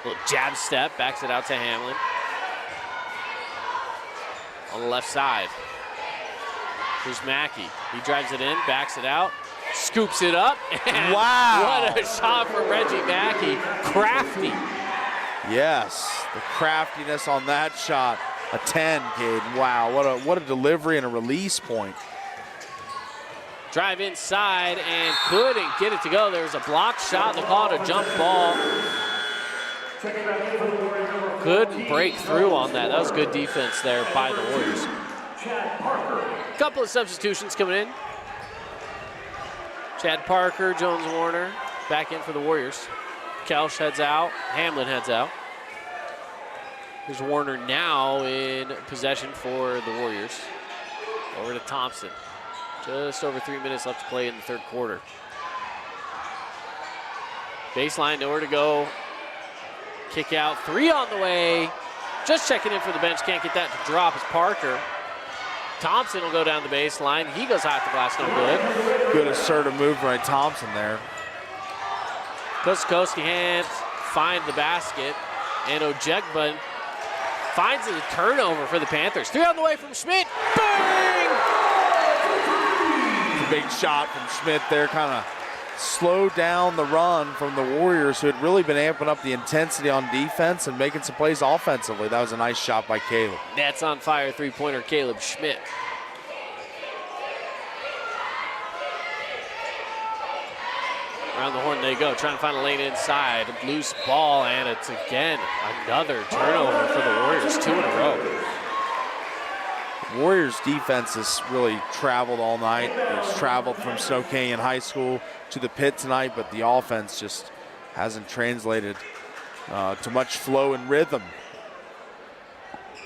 little jab step, backs it out to Hamlin. On the left side, here's Mackey. He drives it in, backs it out, scoops it up. And wow. What a shot from Reggie Mackey. Crafty. Yes, the craftiness on that shot. A 10, Caden. Wow, what a delivery and a release point. Drive inside and couldn't get it to go. There was a blocked shot. They call it a jump ball. Couldn't break through on that. That was good defense there by the Warriors. A couple of substitutions coming in. Chad Parker, Jones Warner back in for the Warriors. Kelsch heads out. Hamlin heads out. Here's Warner now in possession for the Warriors. Over to Thompson. Just over 3 minutes left to play in the third quarter. Baseline, nowhere to go. Kick out, 3 on the way. Just checking in for the bench, can't get that to drop as Parker. Thompson will go down the baseline. He goes high at the glass, no good. Good assertive move by Thompson there. Coast to coast, he hands, find the basket. And Ojegba finds a turnover for the Panthers. 3 on the way from Schmidt, bang! Big shot from Schmidt there, kind of slowed down the run from the Warriors, who had really been amping up the intensity on defense and making some plays offensively. That was a nice shot by Caleb. Nets on fire, three-pointer Caleb Schmidt. Around the horn they go, trying to find a lane inside. Loose ball, and it's again another turnover for the Warriors, 2 in a row. Warriors defense has really traveled all night. It's traveled from Snow Canyon High School to the pit tonight, but the offense just hasn't translated to much flow and rhythm.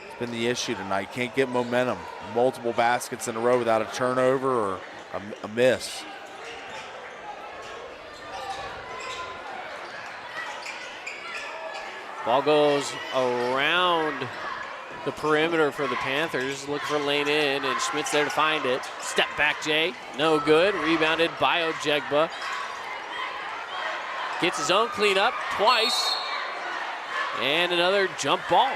It's been the issue tonight. Can't get momentum. Multiple baskets in a row without a turnover or a miss. Ball goes around the perimeter for the Panthers. Look for a lane in, and Schmidt's there to find it. Step back, Jay. No good. Rebounded by Ojegba. Gets his own cleanup twice. And another jump ball.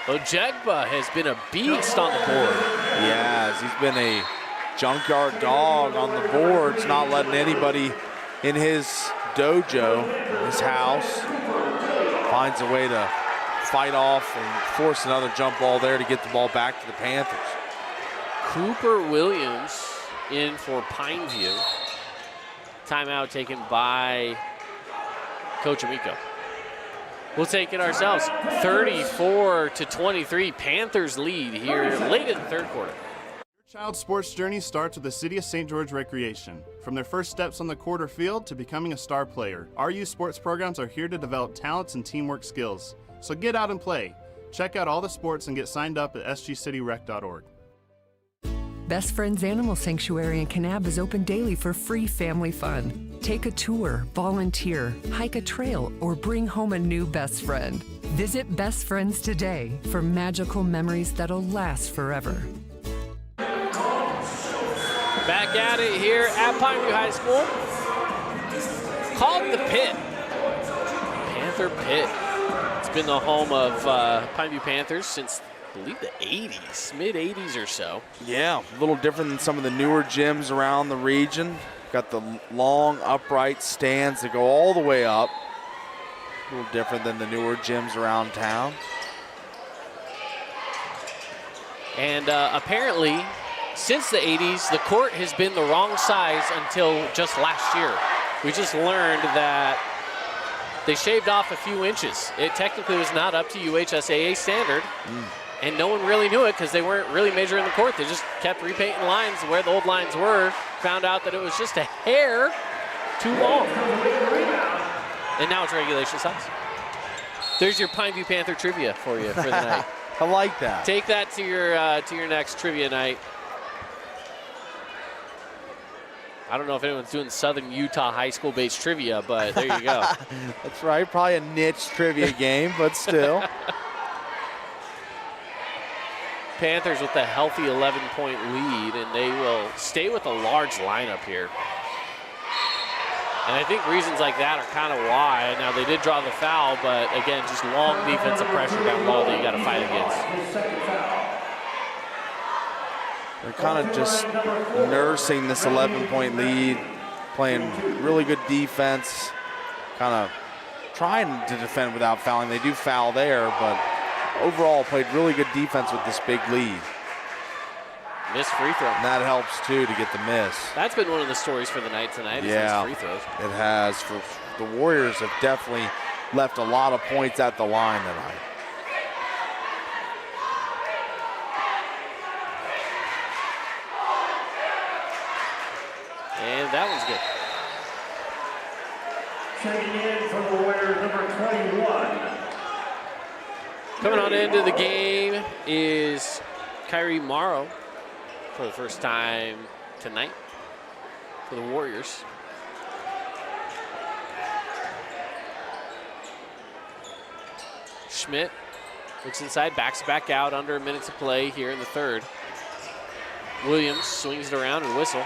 Ojegba has been a beast on the board. Yeah, he's been a junkyard dog on the boards, not letting anybody in his dojo, his house. Finds a way to fight off and force another jump ball there to get the ball back to the Panthers. Cooper Williams in for Pineview. Timeout taken by Coach Amico. We'll take it ourselves. 34-23, Panthers lead here late in the third quarter. Your child's sports journey starts with the City of St. George Recreation. From their first steps on the quarter field to becoming a star player, our youth sports programs are here to develop talents and teamwork skills. So get out and play. Check out all the sports and get signed up at sgcityrec.org. Best Friends Animal Sanctuary in Kanab is open daily for free family fun. Take a tour, volunteer, hike a trail, or bring home a new best friend. Visit Best Friends today for magical memories that'll last forever. Back at it here at Pineview High School. Called the Pit. Panther Pit. It's been the home of Pineview Panthers since, I believe, the 80s, mid-80s or so. Yeah, a little different than some of the newer gyms around the region. Got the long upright stands that go all the way up. A little different than the newer gyms around town. And apparently, since the 80s, the court has been the wrong size until just last year. We just learned that they shaved off a few inches. It technically was not up to UHSAA standard, and no one really knew it because they weren't really measuring the court. They just kept repainting lines where the old lines were, found out that it was just a hair too long. And now it's regulation size. There's your Pineview Panther trivia for you for the night. I like that. Take that to your next trivia night. I don't know if anyone's doing Southern Utah high school-based trivia, but there you go. That's right. Probably a niche trivia game, but still. Panthers with a healthy 11-point lead, and they will stay with a large lineup here. And I think reasons like that are kind of why. Now, they did draw the foul, but again, just long defensive pressure down low that you got to fight against. They're kind of just nursing this 11-point lead, playing really good defense, kind of trying to defend without fouling. They do foul there, but overall played really good defense with this big lead. Missed free throw. And that helps, too, to get the miss. That's been one of the stories for the night tonight, yeah, free throws. It has. The Warriors have definitely left a lot of points at the line tonight. And that one's good. Checking in from the Warriors, number 21. Coming on into the game is Kyrie Morrow for the first time tonight for the Warriors. Schmidt looks inside, backs back out, under a minute to play here in the third. Williams swings it around and whistle.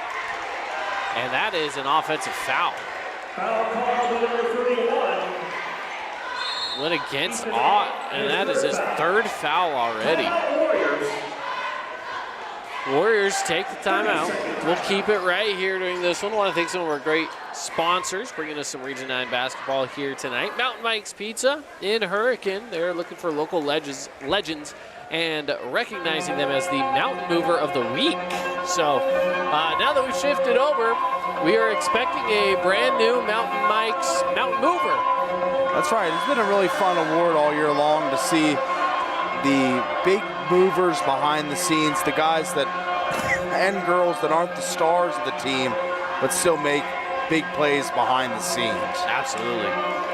And that is an offensive foul. Foul call to number 31. Went against Ott, and that is his third foul already. Warriors take the timeout. We'll keep it right here during this one. I want to thank some of our great sponsors bringing us some Region 9 basketball here tonight. Mountain Mike's Pizza in Hurricane. They're looking for local legends and recognizing them as the Mountain Mover of the Week. So now that we've shifted over, we are expecting a brand new Mountain Mike's Mountain Mover. That's right. It's been a really fun award all year long to see the big movers behind the scenes, the guys that and girls that aren't the stars of the team, but still make big plays behind the scenes. Absolutely.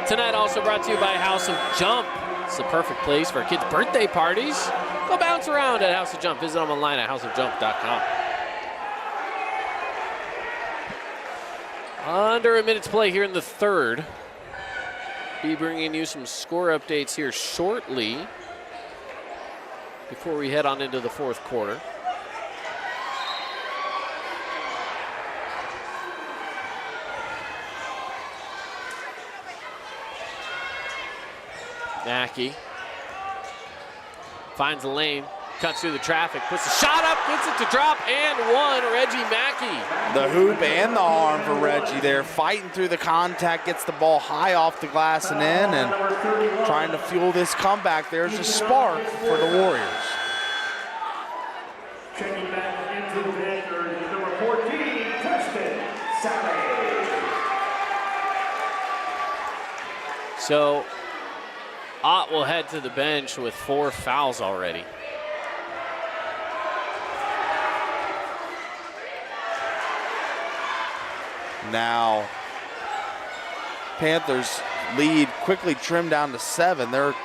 Tonight also brought to you by House of Jump. It's the perfect place for kids' birthday parties. Go bounce around at House of Jump. Visit them online at houseofjump.com. Under a minute to play here in the third. Be bringing you some score updates here shortly before we head on into the fourth quarter. Mackey finds the lane, cuts through the traffic, puts the shot up, gets it to drop, and one, Reggie Mackey. The hoop and the arm for Reggie there, fighting through the contact, gets the ball high off the glass and in, and trying to fuel this comeback. There's a spark for the Warriors. Checking back into the Panthers, number 14, Preston Sally. So Ott will head to the bench with 4 fouls already. Now, Panthers lead quickly trimmed down to 7. They're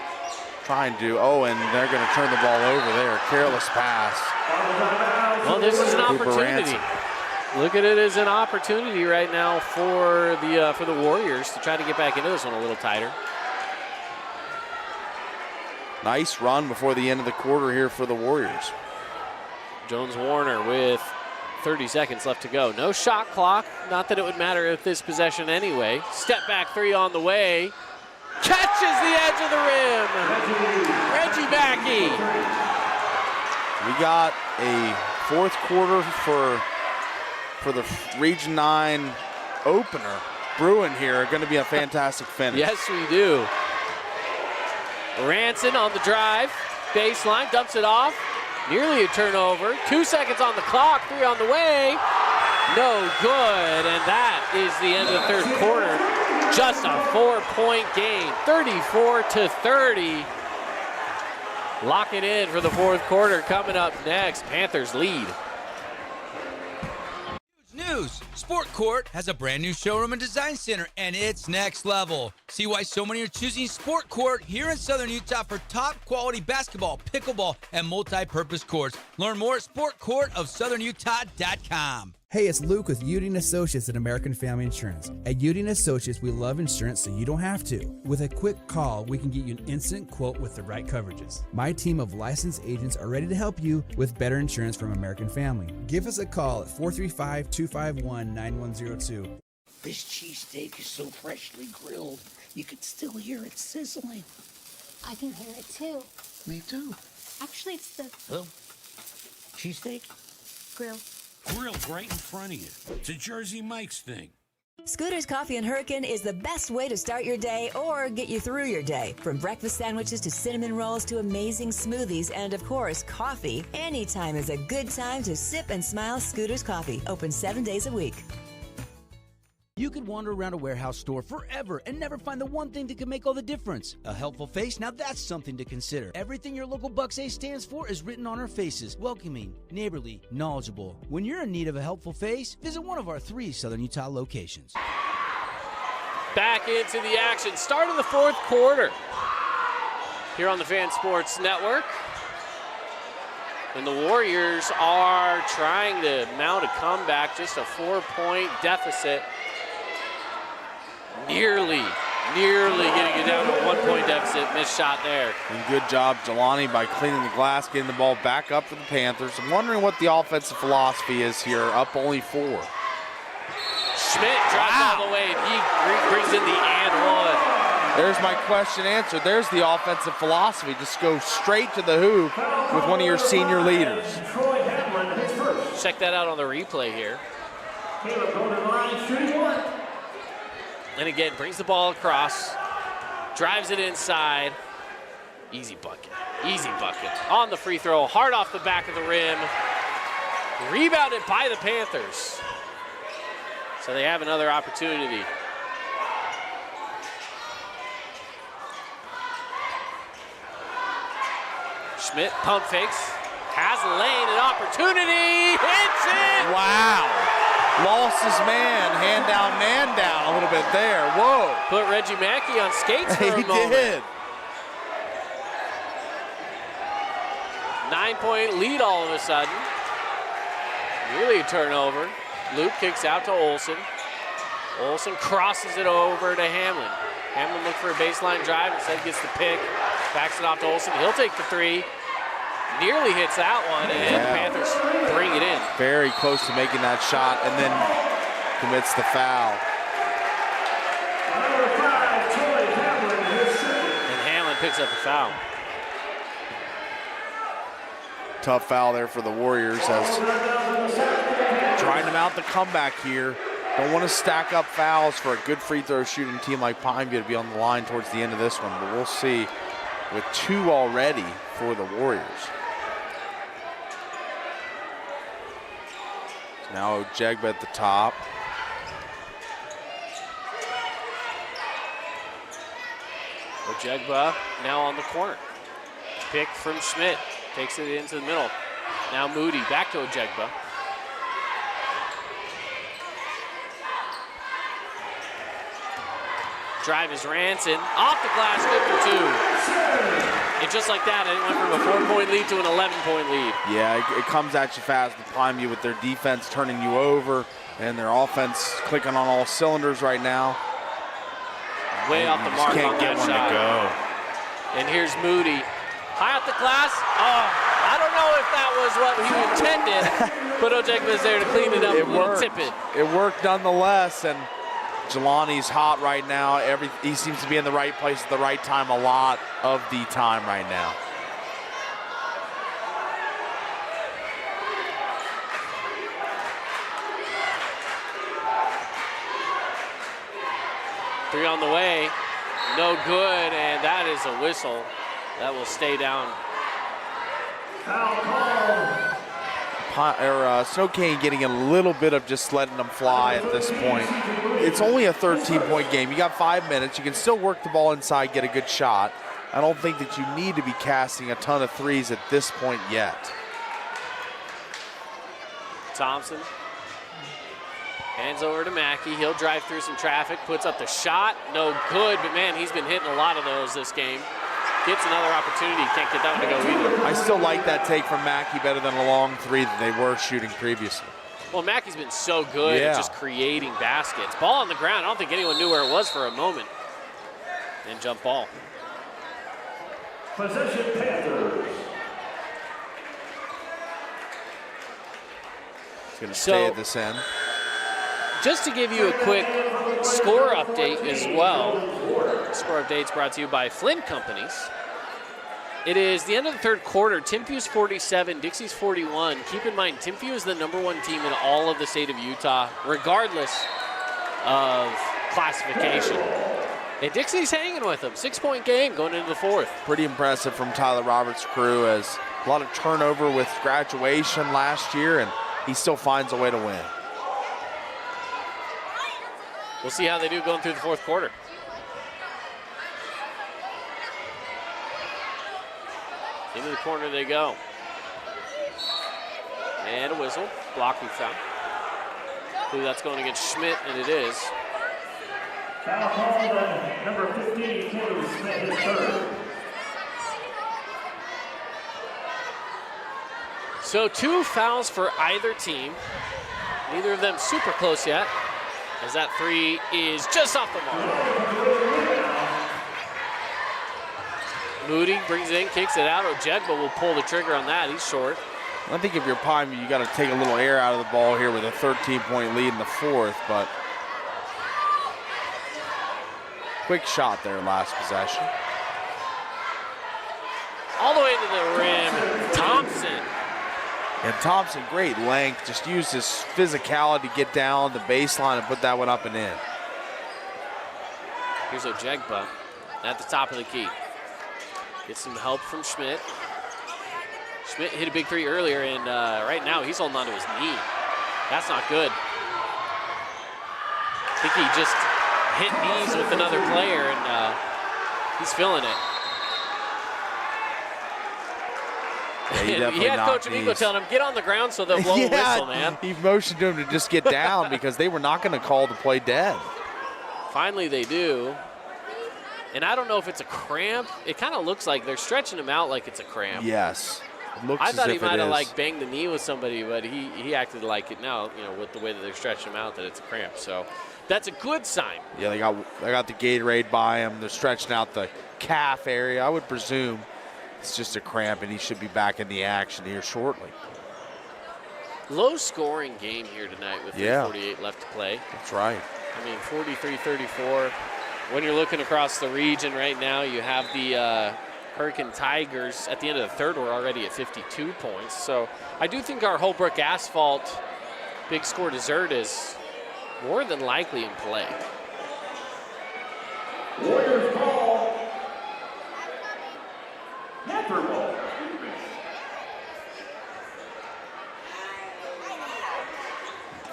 trying to do. Oh, and they're going to turn the ball over there. Careless pass. Well, this is an Cooper opportunity. Ransom. Look at it as an opportunity right now for the Warriors to try to get back into this one a little tighter. Nice run before the end of the quarter here for the Warriors. Jones-Warner with 30 seconds left to go. No shot clock. Not that it would matter if this possession anyway. Step back three on the way. Catches the edge of the rim. Reggie Mackey. We got a fourth quarter for the Region 9 opener brewing here. Going to be a fantastic finish. Yes, we do. Ranson on the drive. Baseline, dumps it off. Nearly a turnover. 2 seconds on the clock, three on the way. No good, and that is the end of the third quarter. Just a 4-point game, 34-30. Lock it in for the fourth quarter. Coming up next, Panthers lead. News. Sport Court has a brand new showroom and design center, and it's next level. See why so many are choosing Sport Court here in Southern Utah for top quality basketball, pickleball, and multi-purpose courts. Learn more at sportcourtofsouthernutah.com. Hey, it's Luke with Udine Associates at American Family Insurance. At Udine Associates, we love insurance so you don't have to. With a quick call, we can get you an instant quote with the right coverages. My team of licensed agents are ready to help you with better insurance from American Family. Give us a call at 435-251-9102. This cheesesteak is so freshly grilled, you can still hear it sizzling. I can hear it too. Me too. Actually, it's the Well, cheesesteak? grill. Grilled right in front of you. It's a Jersey Mike's thing. Scooter's Coffee and Hurricane is the best way to start your day or get you through your day. From breakfast sandwiches to cinnamon rolls to amazing smoothies and, of course, coffee. Anytime is a good time to sip and smile Scooter's Coffee. Open 7 days a week. You could wander around a warehouse store forever and never find the one thing that could make all the difference. A helpful face? Now that's something to consider. Everything your local Bucks A stands for is written on our faces. Welcoming, neighborly, knowledgeable. When you're in need of a helpful face, visit one of our 3 Southern Utah locations. Back into the action. Start of the fourth quarter here on the Fan Sports Network. And the Warriors are trying to mount a comeback, just a 4-point deficit. Nearly getting it down to a 1-point deficit. Missed shot there. And good job, Jelani, by cleaning the glass, getting the ball back up for the Panthers. I'm wondering what the offensive philosophy is here, up only 4. Schmidt drops all the way, and he brings in the and one. There's my question answered. There's the offensive philosophy. Just go straight to the hoop with one of your senior leaders. Check that out on the replay here. Caleb going to the line, shooting one. And again, brings the ball across, drives it inside. Easy bucket. On the free throw, hard off the back of the rim. Rebounded by the Panthers. So they have another opportunity. Schmidt pump fakes, has a lane, an opportunity, hits it! Wow. Lost his man, man down a little bit there. Whoa. Put Reggie Mackey on skates for a moment. He did. 9-point lead all of a sudden. Nearly a turnover. Luke kicks out to Olsen. Olsen crosses it over to Hamlin. Hamlin looked for a baseline drive, instead gets the pick. Backs it off to Olsen. He'll take the three. Nearly hits that one, and the Panthers bring it in. Very close to making that shot, and then commits the foul. And Hamlin picks up a foul. Tough foul there for the Warriors as trying to mount the comeback here. Don't want to stack up fouls for a good free throw shooting team like Pineview to be on the line towards the end of this one, but we'll see with 2 already for the Warriors. Now Ojegba at the top. Ojegba now on the corner. Pick from Schmidt. Takes it into the middle. Now Moody back to Ojegba. Drive is Ranson. Off the glass, good for 2. And just like that, it went from a 4-point lead to an 11-point lead. Yeah, it comes at you fast with Pineview with their defense turning you over and their offense clicking on all cylinders right now. Way off the mark can't on get that one shot. to go. And here's Moody. High off the glass. Oh, I don't know if that was what he intended, but Ojegba was there to clean it up. It worked. Tip it. It worked nonetheless, and Jelani's hot right now. He seems to be in the right place at the right time a lot of the time right now. Three on the way. No good, and that is a whistle. That will stay down. Snowcane getting a little bit of just letting them fly at this point. It's only a 13-point game. You got 5 minutes. You can still work the ball inside, get a good shot. I don't think that you need to be casting a ton of threes at this point yet. Thompson hands over to Mackey. He'll drive through some traffic, puts up the shot. No good, but man, he's been hitting a lot of those this game. Gets another opportunity. Can't get that one to go either. I still like that take from Mackey better than a long three that they were shooting previously. Well, Mackey's been so good at just creating baskets. Ball on the ground. I don't think anyone knew where it was for a moment. And jump ball. Possession Panthers. It's going to stay at this end. Just to give you a quick score update as well. Score update's brought to you by Flynn Companies. It is the end of the third quarter. Timpew's 47, Dixie's 41. Keep in mind, Timpview is the #1 team in all of the state of Utah, regardless of classification. And Dixie's hanging with them. 6-point game going into the fourth. Pretty impressive from Tyler Roberts' crew, as a lot of turnover with graduation last year, and he still finds a way to win. We'll see how they do going through the fourth quarter. Into the corner they go. And a whistle. Blocking foul. I believe that's going against Schmidt, and it is. Foul called on number 15, Taylor Smith, his third. So 2 fouls for either team. Neither of them super close yet, as that three is just off the mark. Moody brings it in, kicks it out. Ojegba will pull the trigger on that. He's short. I think if you're Pineview, you got to take a little air out of the ball here with a 13-point lead in the fourth, but quick shot there last possession. All the way to the rim, Thompson. And Thompson, great length, just used his physicality to get down the baseline and put that one up and in. Here's Ojegba at the top of the key. Gets some help from Schmidt. Schmidt hit a big three earlier, and right now he's holding on to his knee. That's not good. I think he just hit knees with another player, and he's feeling it. Yeah, he had Coach Amico telling him, get on the ground so they'll blow a whistle, man. He motioned to him to just get down because they were not going to call the play dead. Finally they do. And I don't know if it's a cramp. It kind of looks like they're stretching him out like it's a cramp. Yes. It looks I thought as he if might it have is. like banged the knee with somebody, but he acted like it now, with the way that they're stretching him out, that it's a cramp. So that's a good sign. Yeah, they got the Gatorade by him. They're stretching out the calf area. I would presume it's just a cramp, and he should be back in the action here shortly. Low scoring game here tonight with 3:48 left to play. That's right. I mean, 43-34. When you're looking across the region right now, you have the Hurricane Tigers at the end of the third were already at 52 points. So I do think our Holbrook Asphalt big score dessert is more than likely in play. Warriors ball. Panther ball.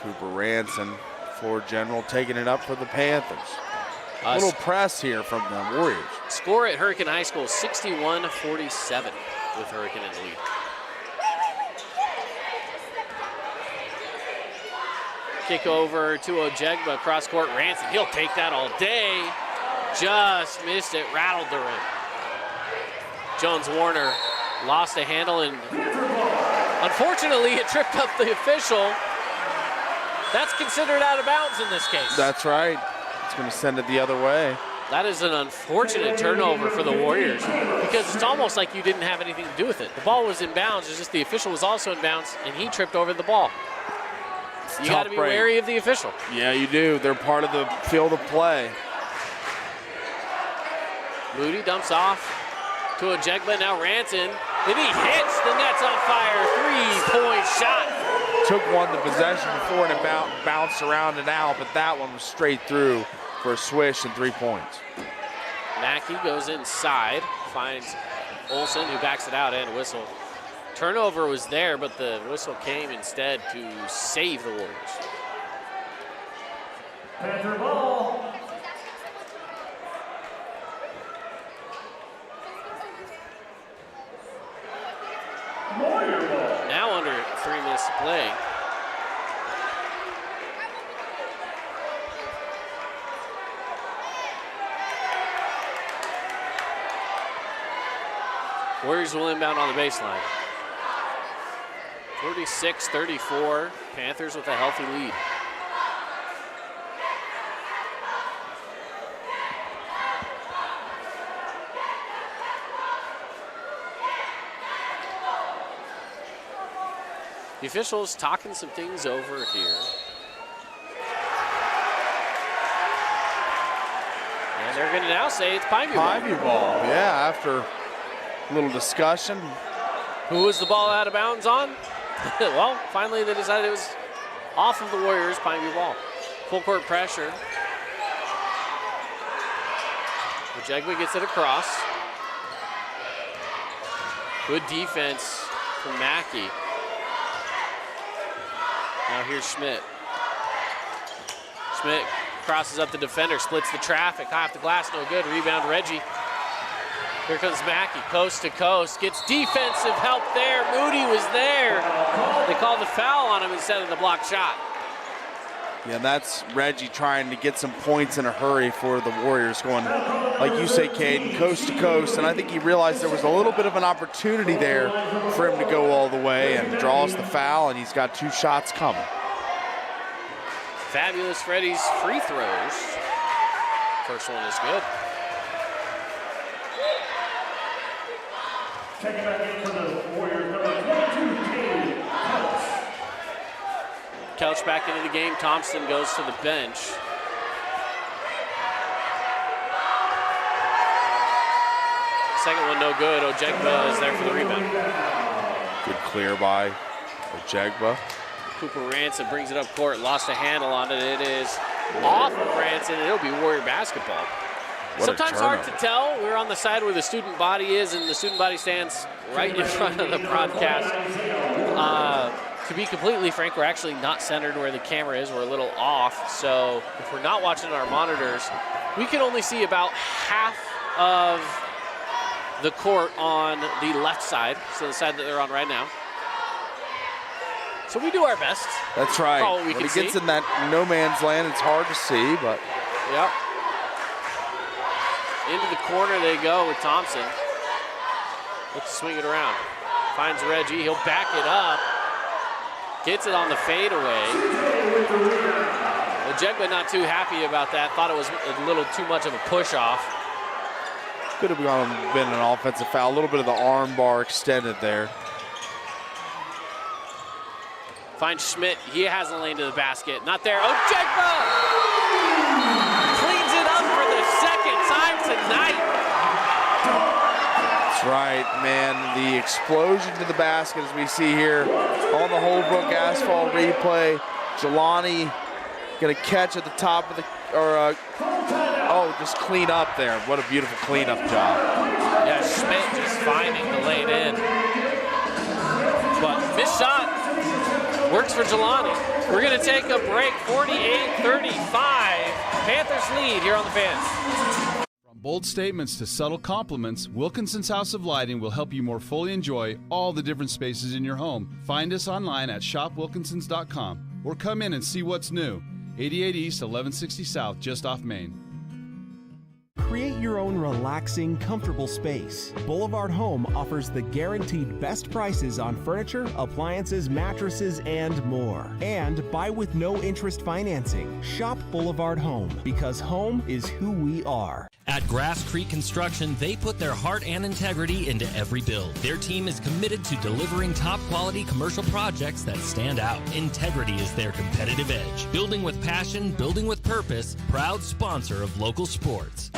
Cooper Ranson, floor general, taking it up for the Panthers. A little press here from the Warriors. Score at Hurricane High School, 61-47 with Hurricane in the lead. Kick over to Ojegba, cross court, Ranson. He'll take that all day. Just missed it, rattled the rim. Jones-Warner lost a handle, and unfortunately it tripped up the official. That's considered out of bounds in this case. That's right. It's going to send it the other way. That is an unfortunate turnover for the Warriors because it's almost like you didn't have anything to do with it. The ball was in bounds, it's just the official was also in bounds, and he tripped over the ball. You got to be wary of the official. Yeah, you do. They're part of the field of play. Moody dumps off to Ojegba, now Ranson, and he hits the net's on fire. 3-point shot. Took one to possession before and it bounced around and out, but that one was straight through for a swish and 3 points. Mackey goes inside, finds Olsen, who backs it out, and a whistle. Turnover was there, but the whistle came instead to save the Warriors. Panther ball. Warrior ball. Now under 3 minutes to play. Warriors will inbound on the baseline. 46-34, Panthers with a healthy lead. The officials talking some things over here. And they're going to now say it's Pineview ball. Pineview ball, yeah, after a little discussion. Who was the ball out of bounds on? Well, finally they decided it was off of the Warriors, Pineview ball. Full court pressure. Ojegba gets it across. Good defense from Mackey. Now here's Schmidt. Schmidt crosses up the defender, splits the traffic, high off the glass, no good. Rebound Reggie. Here comes Mackey, coast to coast, gets defensive help there. Moody was there. They called the foul on him instead of the blocked shot. Yeah, that's Reggie trying to get some points in a hurry for the Warriors, going, like you say, Caden, coast to coast. And I think he realized there was a little bit of an opportunity there for him to go all the way and draws the foul, and he's got 2 shots coming. Fabulous Freddy's free throws. First one is good. Checking back in for the Warriors, number 22, Cade Couch. Couch back into the game. Thompson goes to the bench. Second one no good. Ojegba is there for the rebound. Good clear by Ojegba. Cooper Ranson brings it up court. Lost a handle on it. It is off of Ranson, and it'll be Warrior basketball. Sometimes hard to tell. We're on the side where the student body is, and the student body stands right in front of the broadcast. To be completely frank, we're actually not centered where the camera is. We're a little off. So if we're not watching our monitors, we can only see about half of the court on the left side, so the side that they're on right now. So we do our best. That's right. When it gets in that no man's land, it's hard to see, but. Yep. Into the corner they go with Thompson. Looks to swing it around. Finds Reggie. He'll back it up. Gets it on the fadeaway. Ojegba not too happy about that. Thought it was a little too much of a push-off. Could have been an offensive foul. A little bit of the arm bar extended there. Finds Schmidt. He has a lane to the basket. Not there. Ojegba! Cleans it up for the second time tonight. That's right, man. The explosion to the basket, as we see here on the Holbrook asphalt replay. Jelani gonna catch at the top of the, just clean up there. What a beautiful cleanup job. Yeah, Schmidt just finding the lane in. But missed shot works for Jelani. We're gonna take a break. 48-35. Panthers lead here on the Fans. From bold statements to subtle compliments, Wilkinson's House of Lighting will help you more fully enjoy all the different spaces in your home. Find us online at shopwilkinsons.com or come in and see what's new. 88 East, 1160 South, just off Main. Create your own relaxing, comfortable space. Boulevard Home offers the guaranteed best prices on furniture, appliances, mattresses, and more. And buy with no interest financing. Shop Boulevard Home, because home is who we are. At Grass Creek Construction, they put their heart and integrity into every build. Their team is committed to delivering top quality commercial projects that stand out. Integrity is their competitive edge. Building with passion, building with purpose, proud sponsor of local sports.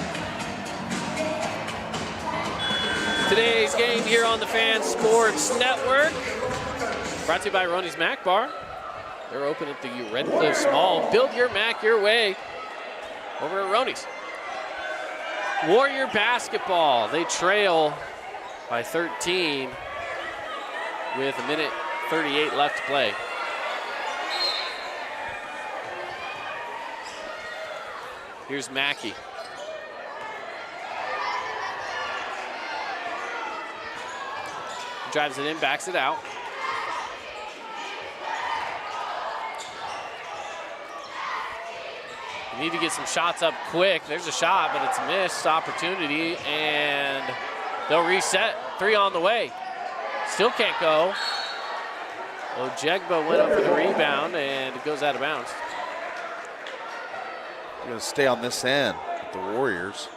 Today's game here on the Fan Sports Network, brought to you by Ronnie's Mac Bar. They're open at the Red Cliffs Mall. Build your Mac your way over at Ronnie's. Warrior basketball. They trail by 13 with 1:38 left to play. Here's Mackey. Drives it in, backs it out. You need to get some shots up quick. There's a shot, but it's a missed opportunity, and they'll reset. 3 on the way. Still can't go. Ojegba went up for the rebound, and it goes out of bounds. You're going to stay on this end with the Warriors.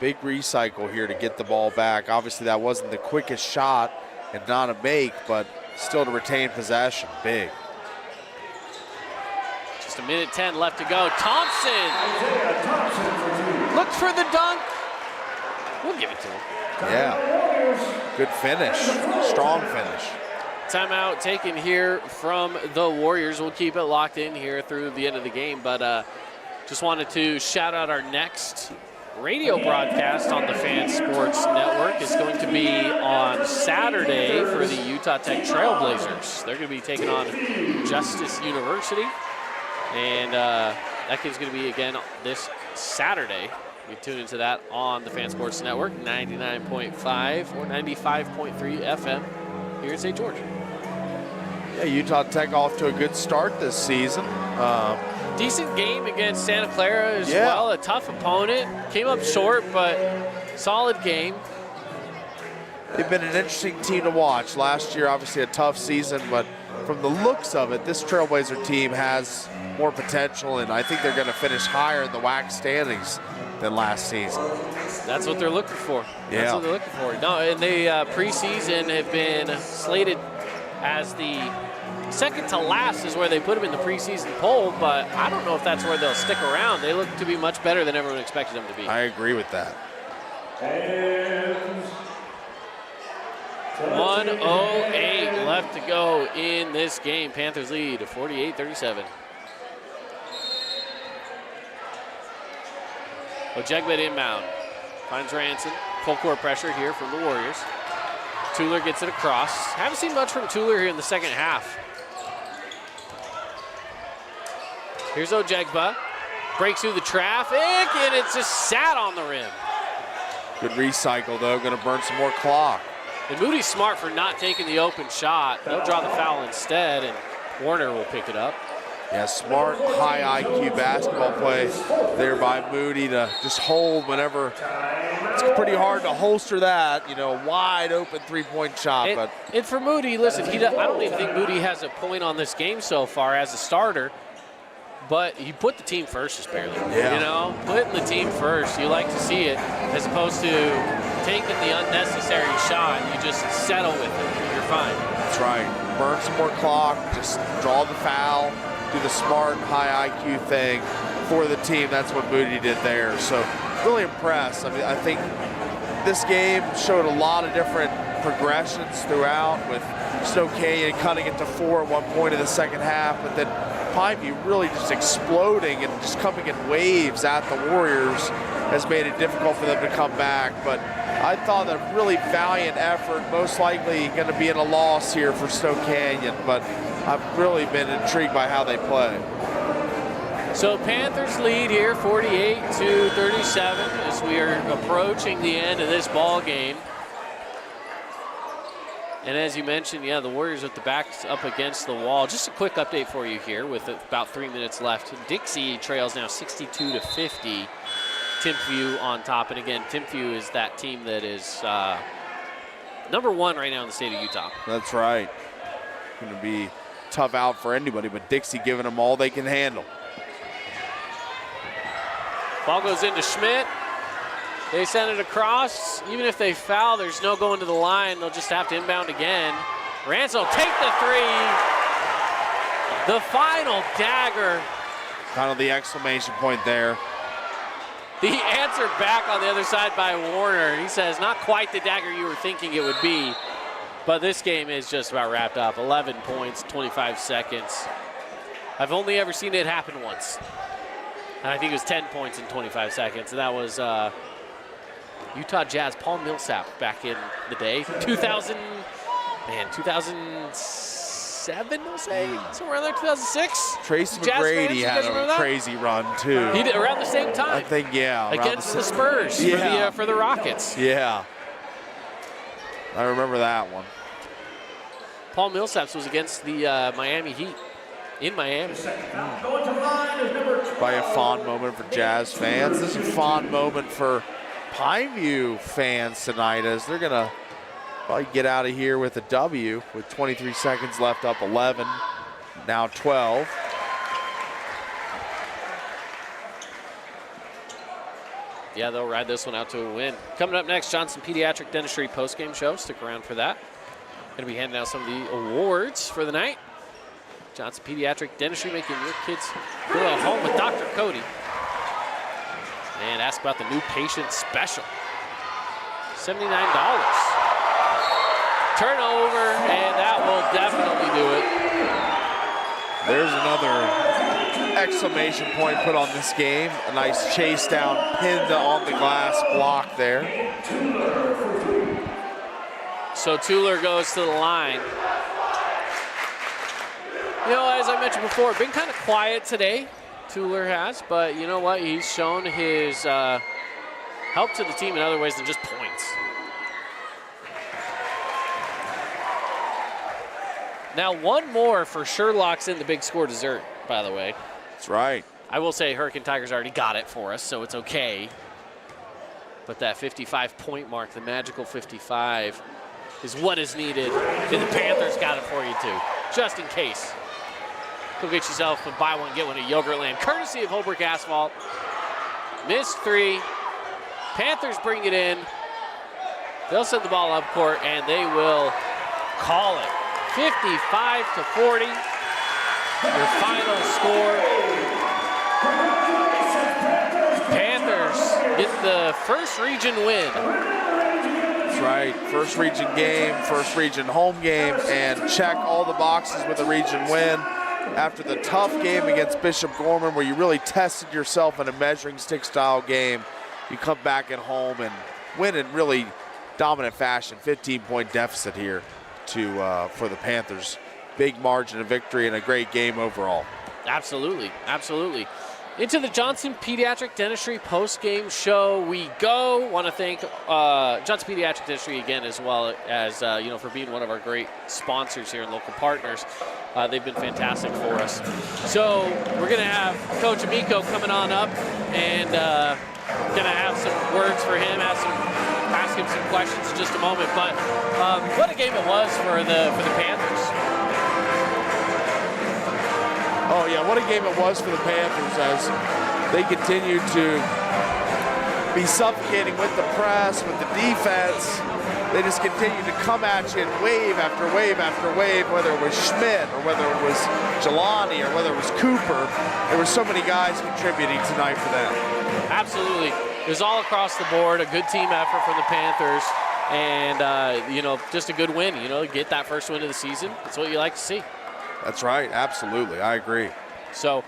Big recycle here to get the ball back. Obviously, that wasn't the quickest shot and not a make, but still to retain possession. Big. Just 1:10 left to go. Thompson looked for the dunk. We'll give it to him. Yeah. Good finish. Strong finish. Timeout taken here from the Warriors. We'll keep it locked in here through the end of the game, but just wanted to shout out our next radio broadcast on the Fan Sports Network. Is going to be on Saturday for the Utah Tech Trailblazers. They're going to be taking on Justice University, and that game's going to be again this Saturday. You can tune into that on the Fan Sports Network, 99.5 or 95.3 FM here in St. George. Yeah, Utah Tech off to a good start this season. Decent game against Santa Clara as well. A tough opponent. Came up short, but solid game. They've been an interesting team to watch. Last year, obviously a tough season, but from the looks of it, this Trailblazer team has more potential, and I think they're going to finish higher in the WAC standings than last season. That's what they're looking for. Yeah. That's what they're looking for. No, and they preseason have been slated as the second to last is where they put them in the preseason poll, but I don't know if that's where they'll stick around. They look to be much better than everyone expected them to be. I agree with that. 1:08 left to go in this game. Panthers lead 48-37. Ojegba inbound. Finds Ranson. Full court pressure here from the Warriors. Tuller gets it across. Haven't seen much from Tuller here in the second half. Here's Ojegba. Breaks through the traffic, and it's just sat on the rim. Good recycle, though. Going to burn some more clock. And Moody's smart for not taking the open shot. They'll draw the foul instead, and Warner will pick it up. Yeah, smart, high IQ basketball play there by Moody to just hold whenever. It's pretty hard to holster that, wide open three-point shot. And for Moody, listen, I don't even think Moody has a point on this game so far as a starter, but he put the team first just barely. Yeah. Putting the team first, you like to see it, as opposed to taking the unnecessary shot. You just settle with it. You're fine. That's right. Burn some more clock, just draw the foul. Do the smart, high IQ thing for the team. That's what Moody did there. So really impressed. I mean, I think this game showed a lot of different progressions throughout, with Snow Canyon cutting it to 4 at one point in the second half, but then Pineview really just exploding and just coming in waves at the Warriors has made it difficult for them to come back. But I thought a really valiant effort, most likely going to be in a loss here for Snow Canyon, but I've really been intrigued by how they play. So Panthers lead here 48-37 as we are approaching the end of this ball game. And as you mentioned, the Warriors with the backs up against the wall. Just a quick update for you here with about 3 minutes left. Dixie trails now 62-50 Timpview on top. And again, Timpview is that team that is number 1 right now in the state of Utah. That's right. Going to be tough out for anybody, but Dixie giving them all they can handle. Ball goes into Schmidt. They send it across. Even if they foul, there's no going to the line. They'll just have to inbound again. Ransel take the 3. The final dagger. Kind of the exclamation point there. The answer back on the other side by Warner. He says, not quite the dagger you were thinking it would be, but this game is just about wrapped up. 11 points, 25 seconds. I've only ever seen it happen once. And I think it was 10 points in 25 seconds. And that was Utah Jazz, Paul Millsap back in the day. 2007, I'll say, somewhere around there, 2006. Tracy Jazz McGrady fans, had a crazy run, too. He did around the same time. I think, yeah. Against the Spurs for the Rockets. Yeah. I remember that one. Paul Millsaps was against the Miami Heat in Miami. By a fond moment for Jazz fans. This is a fond moment for Pineview fans tonight, as they're going to probably get out of here with a W with 23 seconds left, up 11, now 12. Yeah, they'll ride this one out to a win. Coming up next, Johnson Pediatric Dentistry postgame show. Stick around for that. Going to be handing out some of the awards for the night. Johnson Pediatric Dentistry, making your kids feel at home with Dr. Cody. And ask about the new patient special. $79. Turnover, and that will definitely do it. There's another exclamation point put on this game. A nice chase down, pinned on the glass block there. So Tueller goes to the line. You know, as I mentioned before, been kind of quiet today, Tueller has, but you know what? He's shown his help to the team in other ways than just points. Now, one more for sure locks in the big score dessert, by the way. That's right. I will say Hurricane Tigers already got it for us, so it's okay. But that 55-point mark, the magical 55, is what is needed. And the Panthers got it for you, too, just in case. Go get yourself a buy one, get one at Yogurtland, courtesy of Holbrook Asphalt. Missed 3. Panthers bring it in. They'll send the ball up court, and they will call it. 55-40. Your final score. Panthers get the first region win. That's right. First region game, first region home game, and check all the boxes with a region win. After the tough game against Bishop Gorman, where you really tested yourself in a measuring stick style game, you come back at home and win in really dominant fashion. 15-point deficit here for the Panthers. Big margin of victory and a great game overall. Absolutely, absolutely. Into the Johnson Pediatric Dentistry post-game show we go. Want to thank Johnson Pediatric Dentistry again, as well as for being one of our great sponsors here and local partners. They've been fantastic for us. So we're going to have Coach Amico coming on up, and going to have some words for him, ask him some questions in just a moment. But what a game it was for the Panthers. Oh, yeah, what a game it was for the Panthers as they continued to be suffocating with the press, with the defense. They just continued to come at you in wave after wave after wave, whether it was Schmidt or whether it was Jelani or whether it was Cooper. There were so many guys contributing tonight for them. Absolutely. It was all across the board, a good team effort from the Panthers, and, just a good win. Get that first win of the season. That's what you like to see. That's right. Absolutely. I agree. So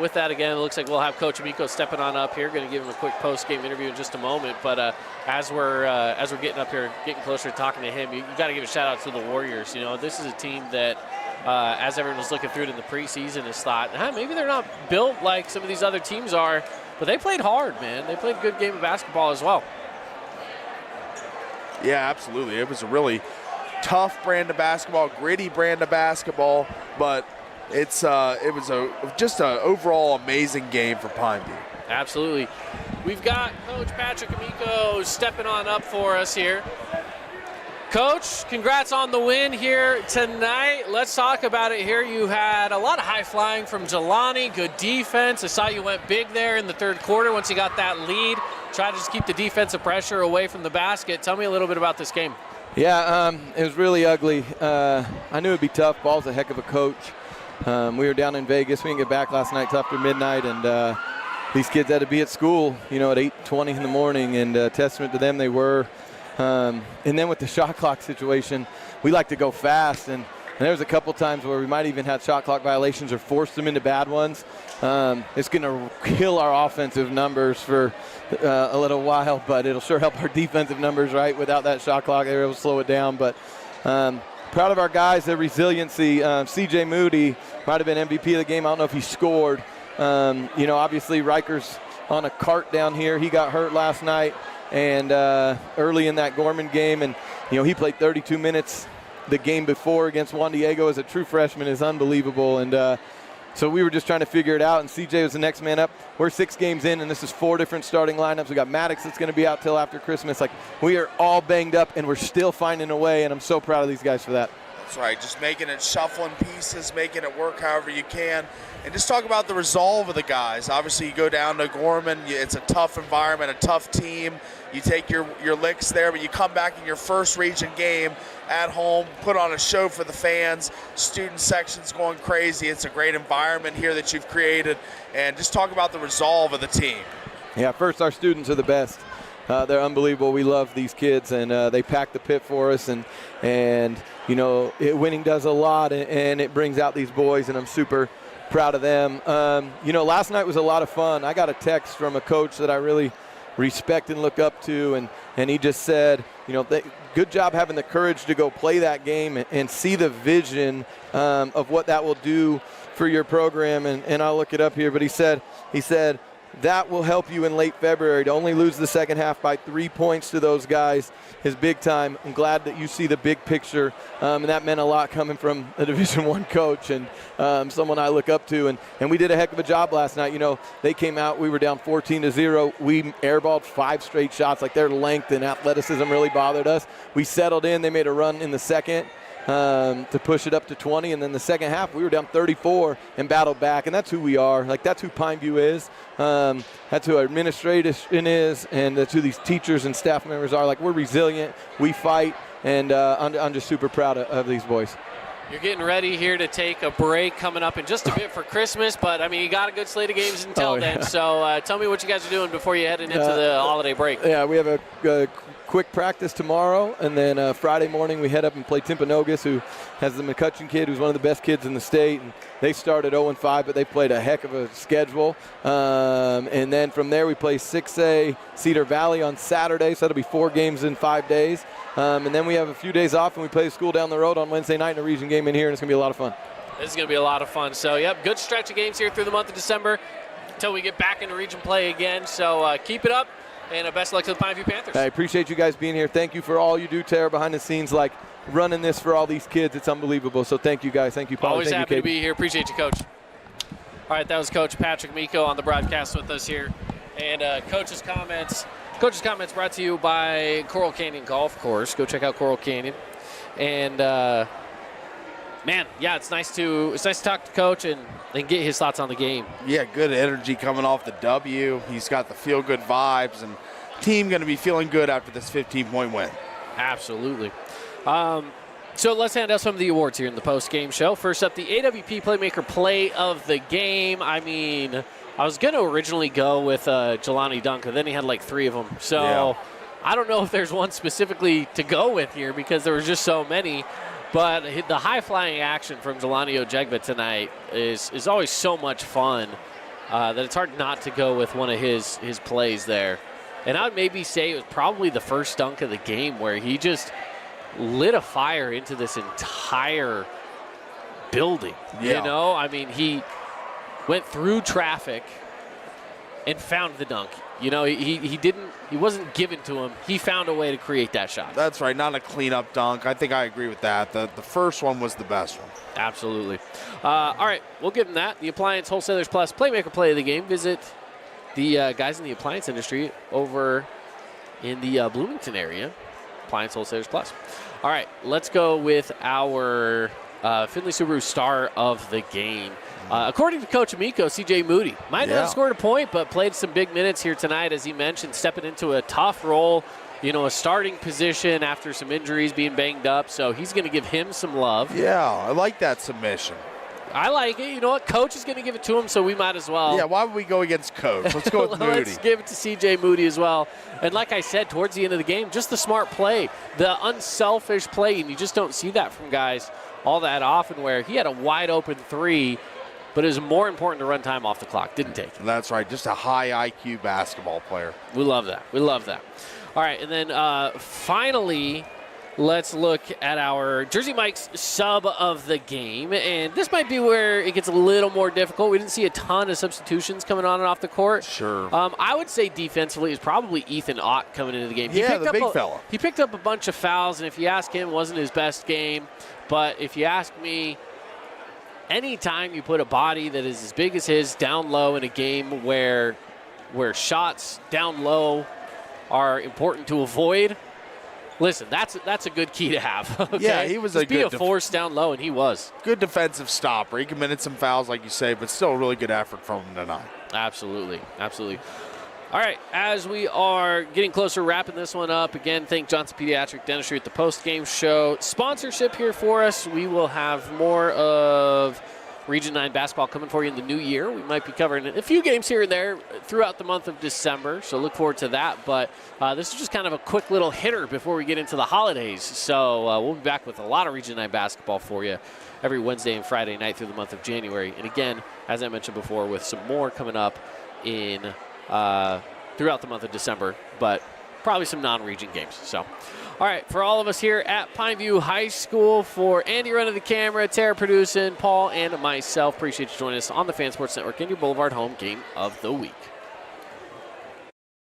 with that, again, it looks like we'll have Coach Amico stepping on up here. Going to give him a quick post-game interview in just a moment. But as we're getting up here, getting closer to talking to him, you got to give a shout-out to the Warriors. This is a team that, as everyone was looking through it in the preseason, has thought, maybe they're not built like some of these other teams are. But they played hard, man. They played a good game of basketball as well. Yeah, absolutely. It was a really tough brand of basketball, gritty brand of basketball, but it was just an overall amazing game for Pineview. Absolutely. We've got Coach Patrick Amico stepping on up for us here. Coach, congrats on the win here tonight. Let's talk about it here. You had a lot of high flying from Jelani, good defense. I saw you went big there in the third quarter once you got that lead. Try to just keep the defensive pressure away from the basket. Tell me a little bit about this game. Yeah, it was really ugly. I knew it'd be tough. Ball's a heck of a coach. We were down in Vegas. We didn't get back last night till after midnight, and these kids had to be at school, at 8:20 in the morning, and testament to them they were. And then with the shot clock situation, we like to go fast, and there was a couple times where we might even have shot clock violations or forced them into bad ones. It's going to kill our offensive numbers for a little while, but it'll sure help our defensive numbers, right? Without that shot clock, they were able to slow it down. But proud of our guys, their resiliency. CJ Moody might have been MVP of the game. I don't know if he scored. Obviously Riker's on a cart down here. He got hurt last night. And early in that Gorman game, and he played 32 minutes the game before against Juan Diego as a true freshman is unbelievable. And so we were just trying to figure it out, and CJ was the next man up. We're 6 games in, and this is 4 different starting lineups. We got Maddox that's going to be out till after Christmas. We are all banged up, and we're still finding a way, and I'm so proud of these guys for that. That's right, just making it, shuffling pieces, making it work however you can. And just talk about the resolve of the guys. Obviously, you go down to Gorman, it's a tough environment, a tough team. You take your licks there, but you come back in your first region game at home, put on a show for the fans, student section's going crazy. It's a great environment here that you've created. And just talk about the resolve of the team. Yeah, first, our students are the best. They're unbelievable. We love these kids, and they pack the pit for us. And winning does a lot, and it brings out these boys, and I'm super proud of them. Last night was a lot of fun. I got a text from a coach that I really respect and look up to, and he just said, good job having the courage to go play that game and see the vision of what that will do for your program. And I'll look it up here, but he said, that will help you in late February. To only lose the second half by 3 points to those guys is big time. I'm glad that you see the big picture, and that meant a lot coming from a Division I coach and someone I look up to. And we did a heck of a job last night. They came out, we were down 14-0. We airballed 5 straight shots. Their length and athleticism really bothered us. We settled in. They made a run in the second to push it up to 20, and then the second half we were down 34 and battled back, and that's who we are. That's who Pineview is. That's who our administration is, and that's who these teachers and staff members are. We're resilient, we fight, and I'm just super proud of these boys. You're getting ready here to take a break coming up in just a bit for Christmas, but you got a good slate of games until then. So tell me what you guys are doing before you head into the holiday break. Yeah, we have a quick practice tomorrow, and then Friday morning we head up and play Timpanogos, who has the McCutcheon kid, who's one of the best kids in the state. And they started 0-5, but they played a heck of a schedule. And then from there we play 6A Cedar Valley on Saturday, so that'll be 4 games in 5 days. And then we have a few days off, and we play school down the road on Wednesday night in a region game in here, and it's going to be a lot of fun. This is going to be a lot of fun. So, good stretch of games here through the month of December until we get back into region play again. So keep it up, and best of luck to the Pineview Panthers. I appreciate you guys being here. Thank you for all you do, Tara, behind the scenes, running this for all these kids. It's unbelievable. So thank you, guys. Thank you, Paul. Always thank happy you, to be here. Appreciate you, Coach. All right, that was Coach Patrick Miko on the broadcast with us here. And Coach's comments brought to you by Coral Canyon Golf Course. Go check out Coral Canyon. And it's nice to talk to Coach and get his thoughts on the game. Yeah, good energy coming off the W. He's got the feel-good vibes, and team going to be feeling good after this 15-point win. Absolutely. So let's hand out some of the awards here in the post-game show. First up, the AWP Playmaker Play of the Game. I was going to originally go with Jelani Duncan. Then he had 3 of them. So yeah. I don't know if there's one specifically to go with here because there was just so many. But the high-flying action from Jelani Ojegba tonight is always so much fun that it's hard not to go with one of his plays there. And I would maybe say it was probably the first dunk of the game where he just lit a fire into this entire building. Yeah. He went through traffic and found the dunk. He wasn't given to him. He found a way to create that shot. That's right, not a clean-up dunk. I think I agree with that. The first one was the best one. Absolutely. All right, we'll give him that. The Appliance Wholesalers Plus Playmaker Play of the Game. Visit the guys in the appliance industry over in the Bloomington area. Appliance Wholesalers Plus. All right, let's go with our Findlay Subaru star of the game. According to Coach Amico, C.J. Moody might not have scored a point, but played some big minutes here tonight, as he mentioned, stepping into a tough role, a starting position after some injuries, being banged up. So he's going to give him some love. Yeah, I like that submission. I like it. You know what? Coach is going to give it to him, so we might as well. Yeah, why would we go against Coach? Let's go with Moody. Let's give it to C.J. Moody as well. And like I said, towards the end of the game, just the smart play, the unselfish play, and you just don't see that from guys all that often, where he had a wide-open three, but it was more important to run time off the clock. Didn't take it. That's right. Just a high IQ basketball player. We love that. We love that. All right, and then finally, let's look at our Jersey Mike's sub of the game. And this might be where it gets a little more difficult. We didn't see a ton of substitutions coming on and off the court. Sure. I would say defensively is probably Ethan Ott coming into the game. Yeah, the big fella. He picked up a bunch of fouls, and if you ask him, it wasn't his best game. But if you ask me, anytime you put a body that is as big as his down low in a game where shots down low are important to avoid, listen, that's a good key to have. Okay? Yeah, he was Just a be good a force down low, and he was. Good defensive stopper. He committed some fouls, like you say, but still a really good effort from him tonight. Absolutely, absolutely. All right, as we are getting closer, wrapping this one up, again, thank Johnson Pediatric Dentistry at the post-game show. Sponsorship here for us. We will have more of Region 9 basketball coming for you in the new year. We might be covering a few games here and there throughout the month of December, so look forward to that. But this is just kind of a quick little hitter before we get into the holidays. So we'll be back with a lot of Region 9 basketball for you every Wednesday and Friday night through the month of January. And again, as I mentioned before, with some more coming up in throughout the month of December, but probably some non-region games. So, all right, for all of us here at Pineview High School, for Andy running the camera, Tara producing, Paul, and myself, appreciate you joining us on the Fan Sports Network and your Boulevard Home Game of the Week.